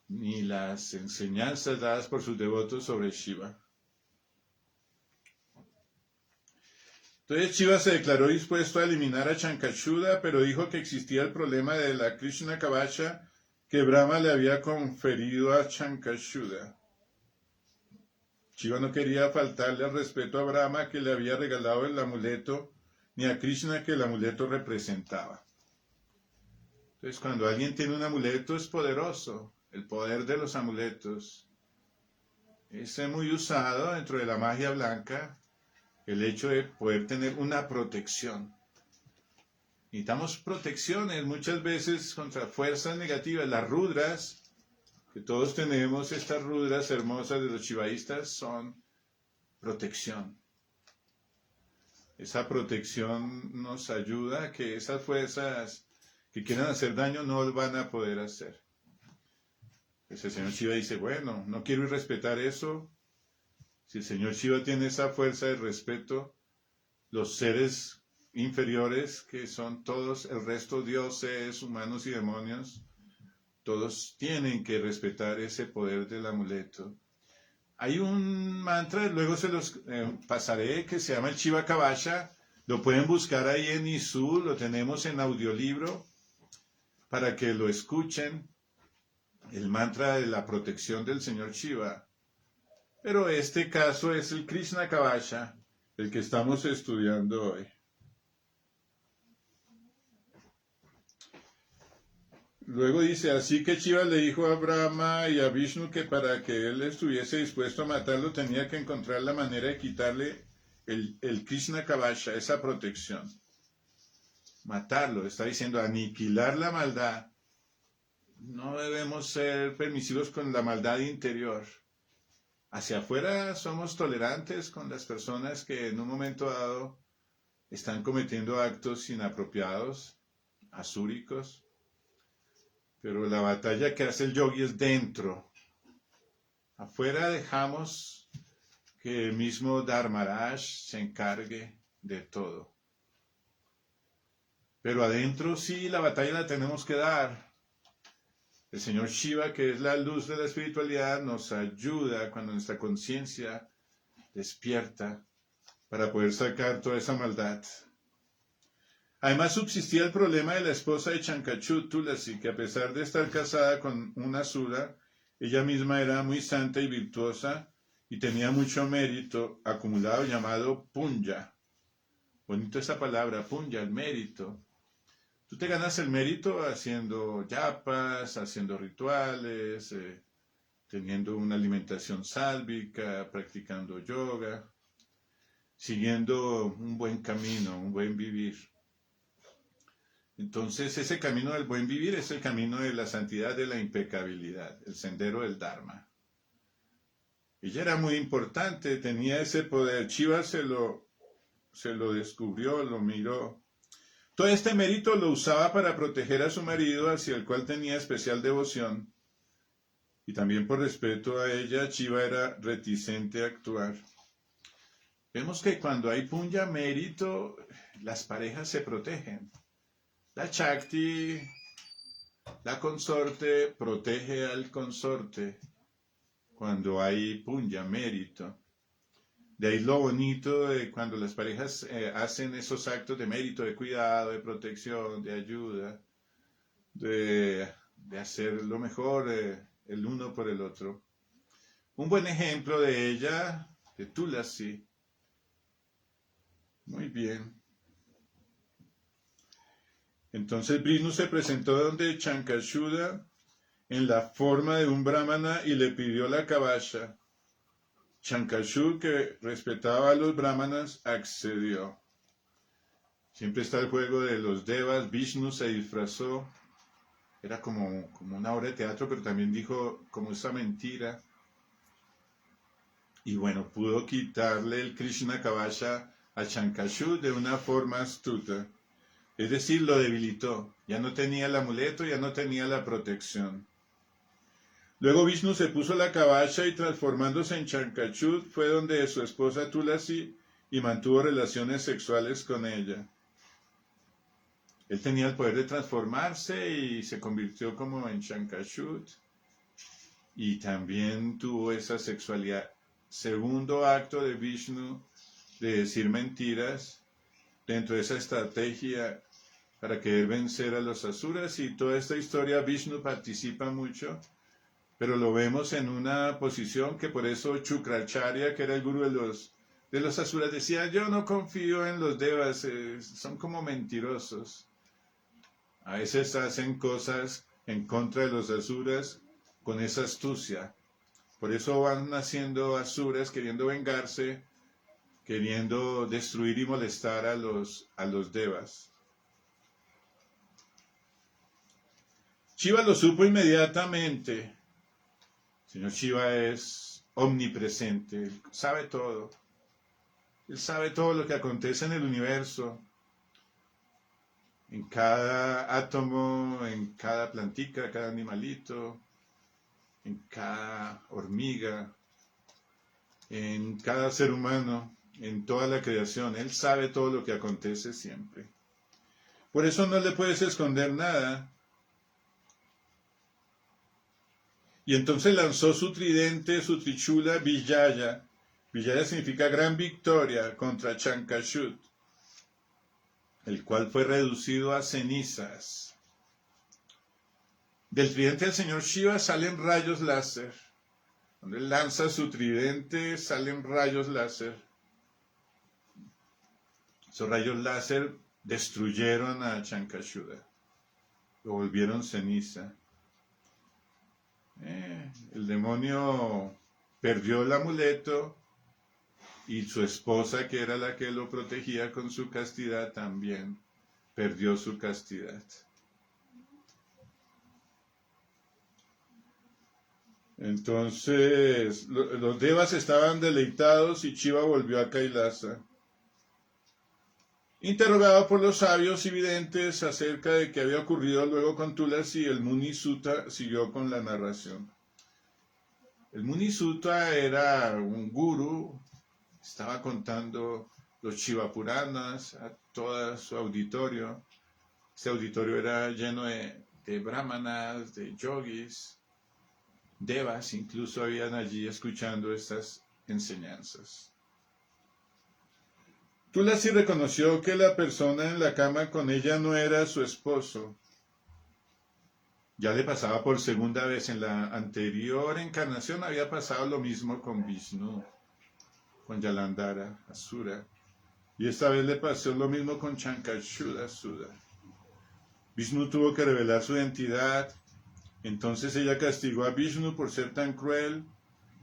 ni las enseñanzas dadas por sus devotos sobre Shiva. Entonces Shiva se declaró dispuesto a eliminar a Chankachuda, pero dijo que existía el problema de la Krishna Kavasha que Brahma le había conferido a Chankachuda. Shiva no quería faltarle al respeto a Brahma, que le había regalado el amuleto, ni a Krishna, que el amuleto representaba. Entonces, cuando alguien tiene un amuleto es poderoso. El poder de los amuletos es muy usado dentro de la magia blanca, el hecho de poder tener una protección. Necesitamos protecciones muchas veces contra fuerzas negativas. Las rudras, que todos tenemos, estas rudras hermosas de los shivaístas, son protección. Esa protección nos ayuda a que esas fuerzas que quieran hacer daño no lo van a poder hacer. Pues el señor Shiva dice, bueno, no quiero irrespetar eso. Si el señor Shiva tiene esa fuerza de respeto, los seres inferiores, que son todos el resto dioses, humanos y demonios, todos tienen que respetar ese poder del amuleto. Hay un mantra, luego se los pasaré, que se llama el Shiva Kavasha. Lo pueden buscar ahí en ISU, lo tenemos en audiolibro, para que lo escuchen. El mantra de la protección del señor Shiva. Pero este caso es el Krishna Kavasha, el que estamos estudiando hoy. Luego dice, así que Shiva le dijo a Brahma y a Vishnu que para que él estuviese dispuesto a matarlo tenía que encontrar la manera de quitarle el Krishna Kavasha, esa protección. Matarlo, está diciendo, aniquilar la maldad. No debemos ser permisivos con la maldad interior. Hacia afuera somos tolerantes con las personas que en un momento dado están cometiendo actos inapropiados, asúricos. Pero la batalla que hace el yogi es dentro. Afuera dejamos que el mismo Dharmaraj se encargue de todo. Pero adentro sí la batalla la tenemos que dar. El señor Shiva, que es la luz de la espiritualidad, nos ayuda cuando nuestra conciencia despierta para poder sacar toda esa maldad. Además subsistía el problema de la esposa de Chankachud, Tulasi, que a pesar de estar casada con una asura, ella misma era muy santa y virtuosa y tenía mucho mérito acumulado llamado punya. Bonito esa palabra, punya, el mérito. Tú te ganas el mérito haciendo yapas, haciendo rituales, teniendo una alimentación sálvica, practicando yoga, siguiendo un buen camino, un buen vivir. Entonces ese camino del buen vivir es el camino de la santidad, de la impecabilidad, el sendero del Dharma. Ella era muy importante, tenía ese poder. Shiva se lo descubrió, lo miró. Todo este mérito lo usaba para proteger a su marido, hacia el cual tenía especial devoción. Y también por respeto a ella, Shiva era reticente a actuar. Vemos que cuando hay punya, mérito, las parejas se protegen. La Shakti, la consorte, protege al consorte cuando hay punya, mérito. De ahí lo bonito de cuando las parejas hacen esos actos de mérito, de cuidado, de protección, de ayuda, de hacer lo mejor el uno por el otro. Un buen ejemplo de ella, de Tulasi, Muy bien. Entonces Vishnu se presentó donde Shankashuda en la forma de un brahmana y le pidió la kavasha. Shankashud, que respetaba a los brahmanas, accedió. Siempre está el juego de los devas. Vishnu se disfrazó. Era como una obra de teatro, pero también dijo como esa mentira. Y bueno, pudo quitarle el Krishna Kavasha a Shankashud de una forma astuta. Es decir, lo debilitó. Ya no tenía el amuleto, ya no tenía la protección. Luego Vishnu se puso la kavasha y transformándose en Shankashud fue donde su esposa Tulasi y mantuvo relaciones sexuales con ella. Él tenía el poder de transformarse y se convirtió como en Shankashud y también tuvo esa sexualidad. Segundo acto de Vishnu de decir mentiras dentro de esa estrategia para querer vencer a los asuras, y toda esta historia Vishnu participa mucho, pero lo vemos en una posición que por eso Shukracharya, que era el gurú de los asuras, decía: yo no confío en los devas, son como mentirosos. A veces hacen cosas en contra de los asuras con esa astucia. Por eso van naciendo asuras queriendo vengarse, queriendo destruir y molestar a los devas. Shiva lo supo inmediatamente. El señor Shiva es omnipresente, él sabe todo. Él sabe todo lo que acontece en el universo, en cada átomo, en cada plantica, cada animalito, en cada hormiga, en cada ser humano, en toda la creación. Él sabe todo lo que acontece siempre. Por eso no le puedes esconder nada. Y entonces lanzó su tridente, su trichula, Vijaya. Vijaya significa gran victoria contra Shankashud, el cual fue reducido a cenizas. Del tridente del señor Shiva salen rayos láser. Cuando él lanza su tridente, salen rayos láser. Esos rayos láser destruyeron a Shankashuda, lo volvieron ceniza. El demonio perdió el amuleto y su esposa, que era la que lo protegía con su castidad, también perdió su castidad. Entonces, los devas estaban deleitados y Shiva volvió a Kailasa. Interrogado por los sabios y videntes acerca de qué había ocurrido luego con Tulasi, el Muni Sutta siguió con la narración. El Muni Sutta era un gurú, estaba contando los Shiva Puranas a todo su auditorio. Este auditorio era lleno de brahmanas, de yogis, devas, incluso habían allí escuchando estas enseñanzas. Tulasi reconoció que la persona en la cama con ella no era su esposo. Ya le pasaba por segunda vez. En la anterior encarnación había pasado lo mismo con Vishnu, con Yalandhara, Asura. Y esta vez le pasó lo mismo con Shankashuda, Asura. Vishnu tuvo que revelar su identidad. Entonces ella castigó a Vishnu por ser tan cruel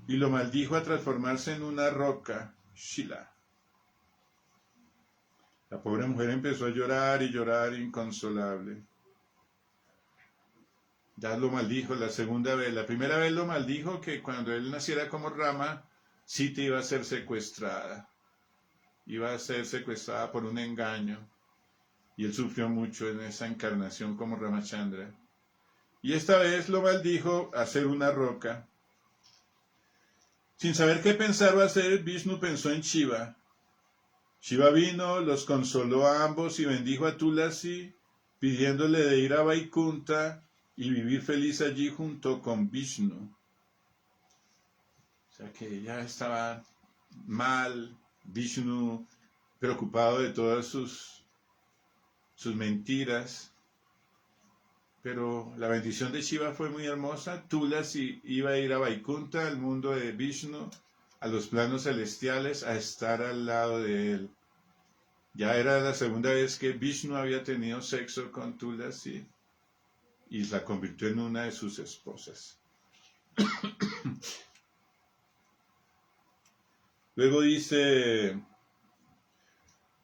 y lo maldijo a transformarse en una roca, Shila. La pobre mujer empezó a llorar y llorar inconsolable. Ya lo maldijo la segunda vez. La primera vez lo maldijo que cuando él naciera como Rama, Sita iba a ser secuestrada. Iba a ser secuestrada por un engaño. Y él sufrió mucho en esa encarnación como Ramachandra. Y esta vez lo maldijo a ser una roca. Sin saber qué pensar o hacer, Vishnu pensó en Shiva. Shiva vino, los consoló a ambos y bendijo a Tulasi, pidiéndole de ir a Vaikunta y vivir feliz allí junto con Vishnu. O sea que ya estaba mal, Vishnu preocupado de todas sus mentiras, pero la bendición de Shiva fue muy hermosa. Tulasi iba a ir a Vaikunta, al mundo de Vishnu, a los planos celestiales, a estar al lado de él. Ya era la segunda vez que Vishnu había tenido sexo con Tulasi y la convirtió en una de sus esposas. Luego dice,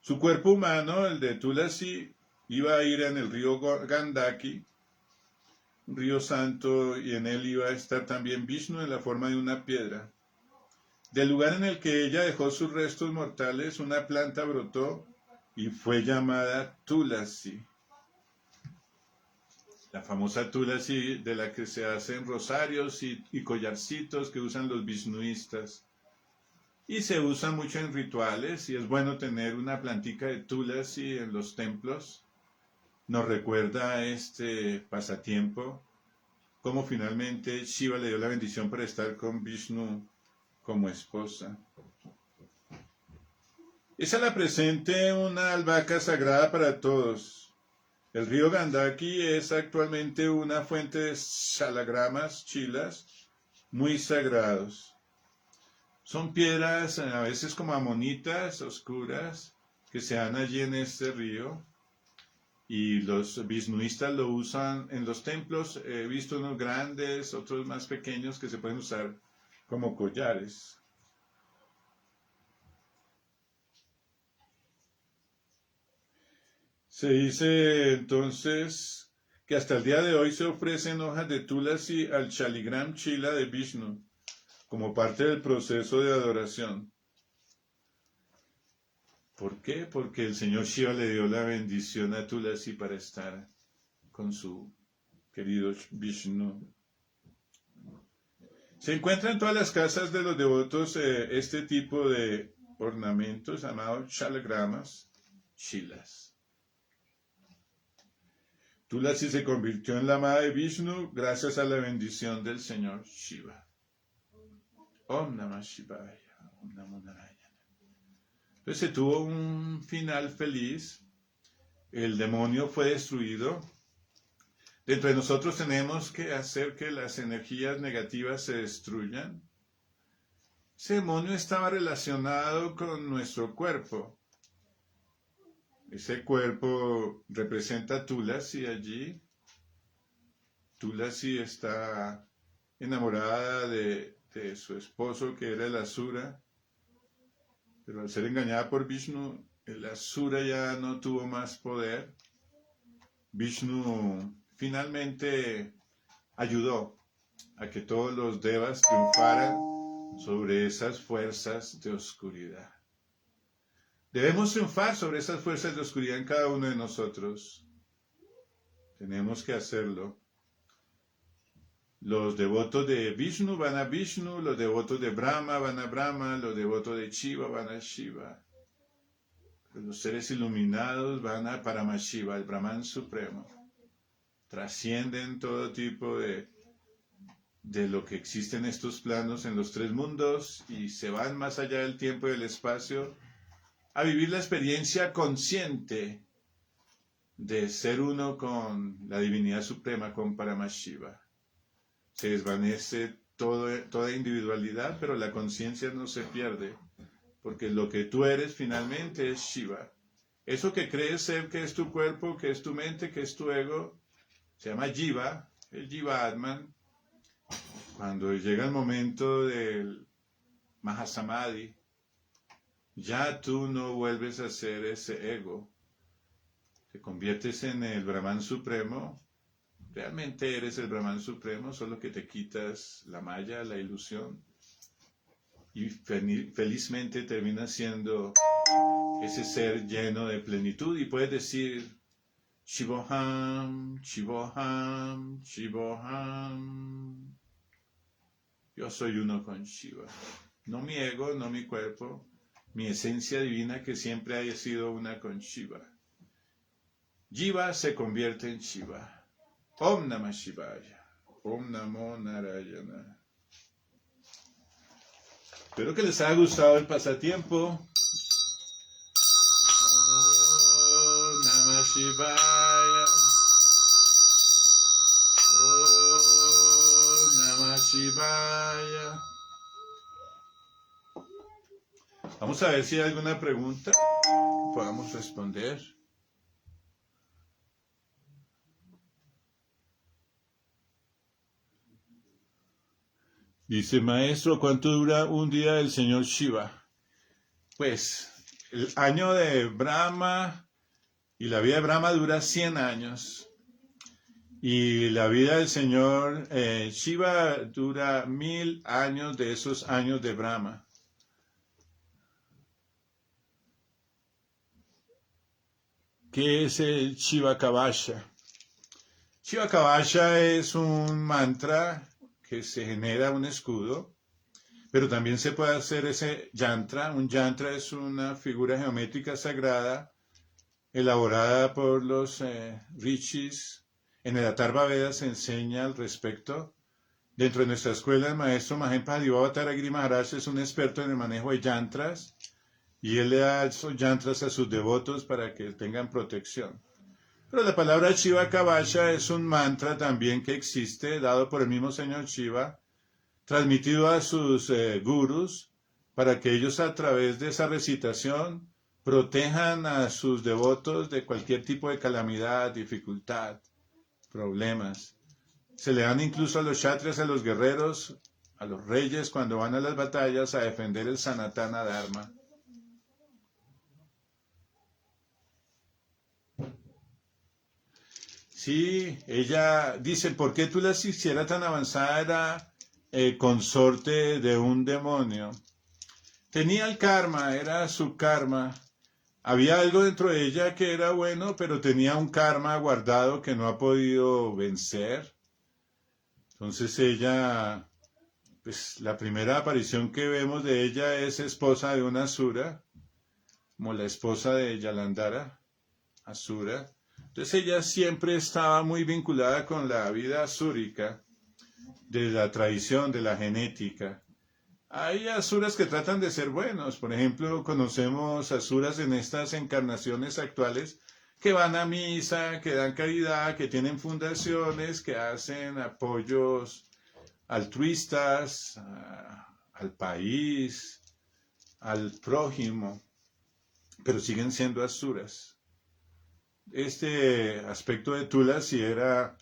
su cuerpo humano, el de Tulasi, iba a ir en el río Gandaki, un río santo, y en él iba a estar también Vishnu en la forma de una piedra. Del lugar en el que ella dejó sus restos mortales, una planta brotó y fue llamada Tulasi. La famosa Tulasi de la que se hacen rosarios y collarcitos que usan los vishnuistas. Y se usa mucho en rituales y es bueno tener una plantica de Tulasi en los templos. Nos recuerda este pasatiempo, cómo finalmente Shiva le dio la bendición para estar con Vishnu como esposa. Es a la presente una albahaca sagrada para todos. El río Gandaki es actualmente una fuente de salagramas, chilas, muy sagrados. Son piedras a veces como amonitas, oscuras, que se dan allí en este río. Y los vishnuistas lo usan en los templos. He visto unos grandes, otros más pequeños que se pueden usar como collares. Se dice entonces que hasta el día de hoy se ofrecen hojas de Tulasi al Shaligram Chila de Vishnu como parte del proceso de adoración. ¿Por qué? Porque el señor Shiva le dio la bendición a Tulasi para estar con su querido Vishnu. Se encuentra en todas las casas de los devotos este tipo de ornamentos llamados shalagramas, shilas. Tulasi se convirtió en la amada de Vishnu gracias a la bendición del señor Shiva. Om Namah Shivaya, Om Namo Narayana. Entonces se tuvo un final feliz. El demonio fue destruido. Dentro de nosotros tenemos que hacer que las energías negativas se destruyan. Ese demonio estaba relacionado con nuestro cuerpo. Ese cuerpo representa a Tulasi allí. Tulasi está enamorada de su esposo, que era el Asura. Pero al ser engañada por Vishnu, el Asura ya no tuvo más poder. Vishnu finalmente ayudó a que todos los devas triunfaran sobre esas fuerzas de oscuridad. Debemos triunfar sobre esas fuerzas de oscuridad en cada uno de nosotros. Tenemos que hacerlo. Los devotos de Vishnu van a Vishnu, los devotos de Brahma van a Brahma, los devotos de Shiva van a Shiva. Los seres iluminados van a Paramashiva, el Brahman supremo. Trascienden todo tipo de lo que existe en estos planos, en los tres mundos, y se van más allá del tiempo y del espacio a vivir la experiencia consciente de ser uno con la divinidad suprema, con Paramashiva. Se desvanece toda individualidad, pero la conciencia no se pierde, porque lo que tú eres finalmente es Shiva. Eso que crees ser, que es tu cuerpo, que es tu mente, que es tu ego, se llama Jiva, el Jiva Atman. Cuando llega el momento del Mahasamadhi, ya tú no vuelves a ser ese ego. Te conviertes en el Brahman Supremo. Realmente eres el Brahman Supremo, solo que te quitas la maya, la ilusión. Y felizmente terminas siendo ese ser lleno de plenitud. Y puedes decir, Shivoham, Shivoham, Shivoham. Yo soy uno con Shiva. No mi ego, no mi cuerpo. Mi esencia divina que siempre haya sido una con Shiva. Jiva se convierte en Shiva. Om Namah Shivaya. Om Namo Narayana. Espero que les haya gustado el pasatiempo. Om Namah Shivaya. Om Namah Shivaya. Vamos a ver si hay alguna pregunta. podamos responder. Dice, maestro, ¿cuánto dura un día del señor Shiva? Pues el año de Brahma y la vida de Brahma dura 100 años. Y la vida del señor Shiva dura 1000 años de esos años de Brahma. ¿Qué es el Shiva Kavasha? Shiva Kavasha es un mantra que se genera un escudo, pero también se puede hacer ese yantra. Un yantra es una figura geométrica sagrada elaborada por los rishis. En el Atharva Veda se enseña al respecto. Dentro de nuestra escuela, el maestro Mahenpa Divavataragiri Maharaj es un experto en el manejo de yantras y él le da esos yantras a sus devotos para que tengan protección. Pero la palabra Shiva Kavasha es un mantra también que existe, dado por el mismo señor Shiva, transmitido a sus gurus, para que ellos a través de esa recitación protejan a sus devotos de cualquier tipo de calamidad, dificultad, problemas. Se le dan incluso a los kshatriyas, a los guerreros, a los reyes cuando van a las batallas a defender el Sanatana Dharma. Sí, ella dice, ¿por qué tú la hicieras tan avanzada? Era consorte de un demonio. Tenía el karma, era su karma. Había algo dentro de ella que era bueno, pero tenía un karma guardado que no ha podido vencer. Entonces ella, pues la primera aparición que vemos de ella es esposa de una asura, como la esposa de Yalandhara, asura. Entonces ella siempre estaba muy vinculada con la vida asúrica, de la tradición, de la genética. Hay asuras que tratan de ser buenos. Por ejemplo, conocemos asuras en estas encarnaciones actuales que van a misa, que dan caridad, que tienen fundaciones, que hacen apoyos altruistas al país, al prójimo, pero siguen siendo asuras. Este aspecto de Tulasi era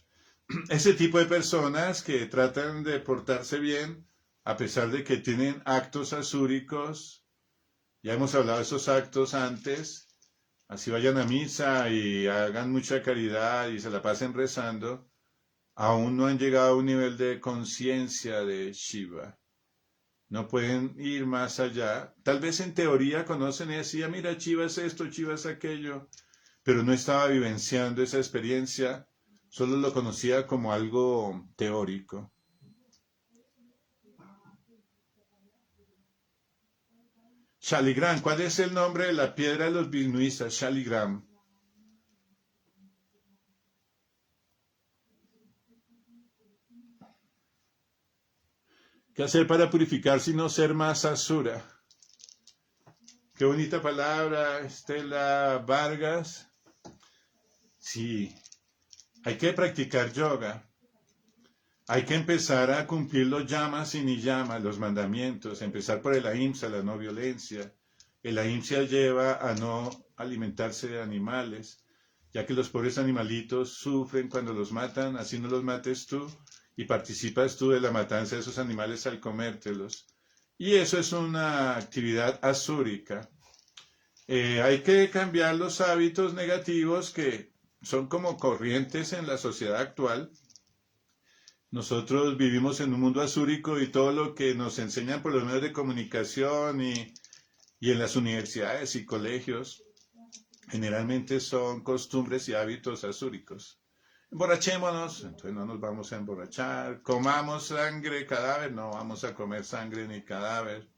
ese tipo de personas que tratan de portarse bien a pesar de que tienen actos asúricos. Ya hemos hablado de esos actos antes. Así vayan a misa y hagan mucha caridad y se la pasen rezando, aún no han llegado a un nivel de conciencia de Shiva. No pueden ir más allá. Tal vez en teoría conocen y decían, mira, Shiva es esto, Shiva es aquello, pero no estaba vivenciando esa experiencia, solo lo conocía como algo teórico. Shaligram, ¿cuál es el nombre de la piedra de los visnuistas? Shaligram. ¿Qué hacer para purificarse y no ser más asura? Qué bonita palabra, Estela Vargas. Sí, hay que practicar yoga. Hay que empezar a cumplir los yamas y niyamas, los mandamientos, empezar por el ahimsa, la no violencia. El ahimsa lleva a no alimentarse de animales, ya que los pobres animalitos sufren cuando los matan, así no los mates tú y participas tú de la matanza de esos animales al comértelos. Y eso es una actividad asúrica. Hay que cambiar los hábitos negativos que son como corrientes en la sociedad actual. Nosotros vivimos en un mundo asúrico y todo lo que nos enseñan por los medios de comunicación y en las universidades y colegios generalmente son costumbres y hábitos asúricos. Emborrachémonos, entonces no nos vamos a emborrachar. Comamos sangre, cadáver, no vamos a comer sangre ni cadáver.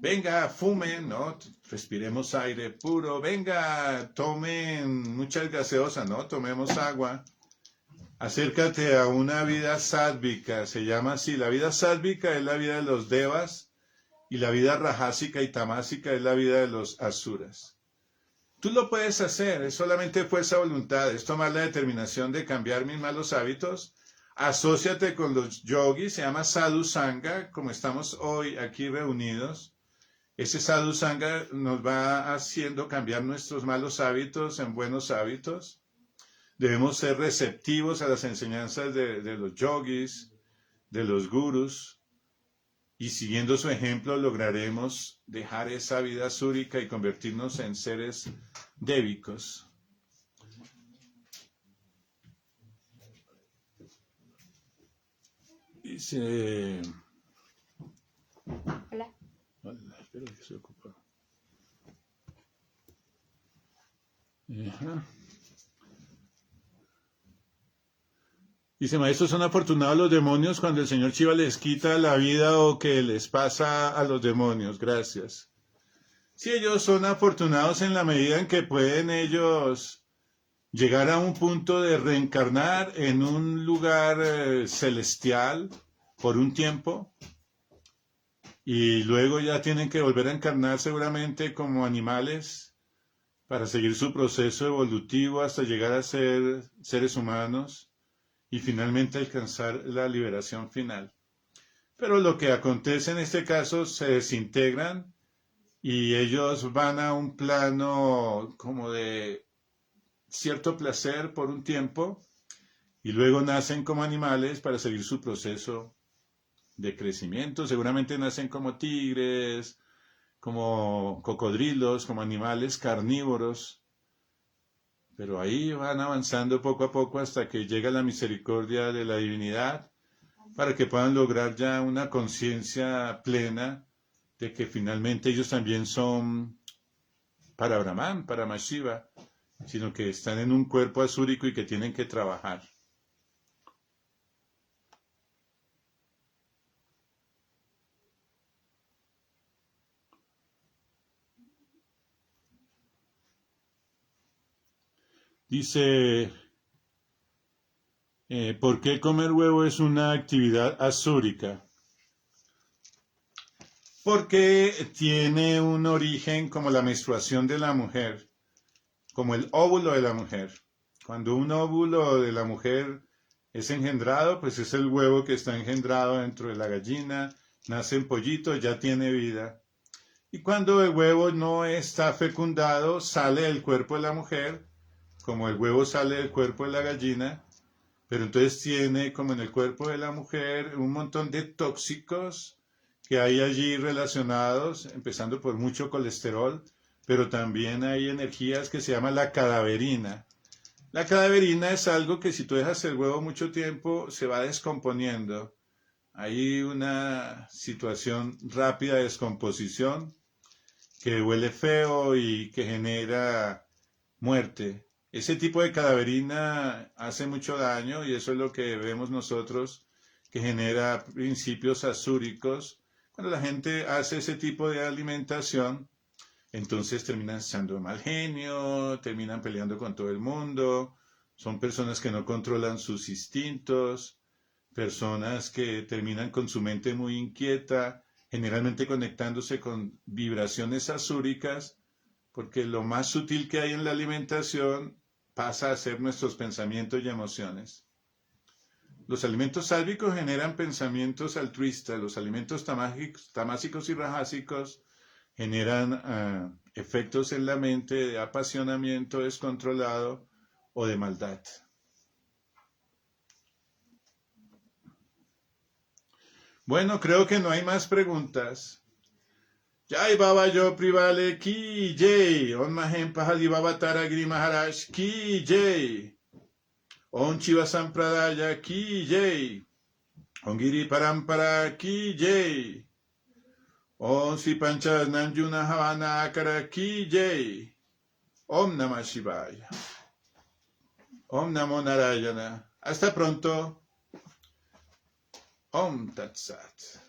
Venga, fumen, ¿no? Respiremos aire puro. Venga, tomen muchas gaseosas, ¿no? Tomemos agua. Acércate a una vida sádvica, se llama así. La vida sádvica es la vida de los devas y la vida rajásica y tamásica es la vida de los asuras. Tú lo puedes hacer, es solamente fuerza de voluntad, es tomar la determinación de cambiar mis malos hábitos. Asóciate con los yogis, se llama sadhu sangha, como estamos hoy aquí reunidos. Ese sadhu sangha nos va haciendo cambiar nuestros malos hábitos en buenos hábitos. Debemos ser receptivos a las enseñanzas de los yogis, de los gurus, y siguiendo su ejemplo lograremos dejar esa vida asúrica y convertirnos en seres débicos. Dice... Hola. Hola, espero que se ocupe. Ajá. Dice, maestros, son afortunados los demonios cuando el señor Shiva les quita la vida o que les pasa a los demonios. Gracias. Sí, ellos son afortunados en la medida en que pueden ellos llegar a un punto de reencarnar en un lugar celestial por un tiempo y luego ya tienen que volver a encarnar seguramente como animales para seguir su proceso evolutivo hasta llegar a ser seres humanos y finalmente alcanzar la liberación final. Pero lo que acontece en este caso, se desintegran y ellos van a un plano como de cierto placer por un tiempo y luego nacen como animales para seguir su proceso de crecimiento. Seguramente nacen como tigres, como cocodrilos, como animales carnívoros. Pero ahí van avanzando poco a poco hasta que llega la misericordia de la divinidad para que puedan lograr ya una conciencia plena de que finalmente ellos también son para Brahman, para Mashiva, sino que están en un cuerpo asúrico y que tienen que trabajar. Dice, ¿por qué comer huevo es una actividad asúrica? Porque tiene un origen como la menstruación de la mujer, como el óvulo de la mujer. Cuando un óvulo de la mujer es engendrado, pues es el huevo que está engendrado dentro de la gallina, nace en pollito, ya tiene vida. Y cuando el huevo no está fecundado, sale del cuerpo de la mujer, como el huevo sale del cuerpo de la gallina, pero entonces tiene como en el cuerpo de la mujer un montón de tóxicos que hay allí relacionados, empezando por mucho colesterol, pero también hay energías que se llama la cadaverina. La cadaverina es algo que si tú dejas el huevo mucho tiempo se va descomponiendo. Hay una situación rápida de descomposición que huele feo y que genera muerte. Ese tipo de cadaverina hace mucho daño y eso es lo que vemos nosotros que genera principios asúricos. Cuando la gente hace ese tipo de alimentación, entonces terminan estando mal genio, terminan peleando con todo el mundo, son personas que no controlan sus instintos, personas que terminan con su mente muy inquieta, generalmente conectándose con vibraciones asúricas, porque lo más sutil que hay en la alimentación pasa a ser nuestros pensamientos y emociones. Los alimentos sálvicos generan pensamientos altruistas, los alimentos tamásicos y rajásicos generan efectos en la mente de apasionamiento descontrolado o de maldad. Bueno, creo que no hay más preguntas. Jai Baba Yo Privale Ki Jai, On Mahem Pahali Baba Taragiri Maharaj Ki Jai, On Shiva Sampradaya Ki Jai, On Giri Parampara Ki Jai, On Sri Pancha Nanjuna Havana Akara Ki Jai, Om Namah Shivaya, Om Namo Narayana. Hasta pronto. Om Tat Sat.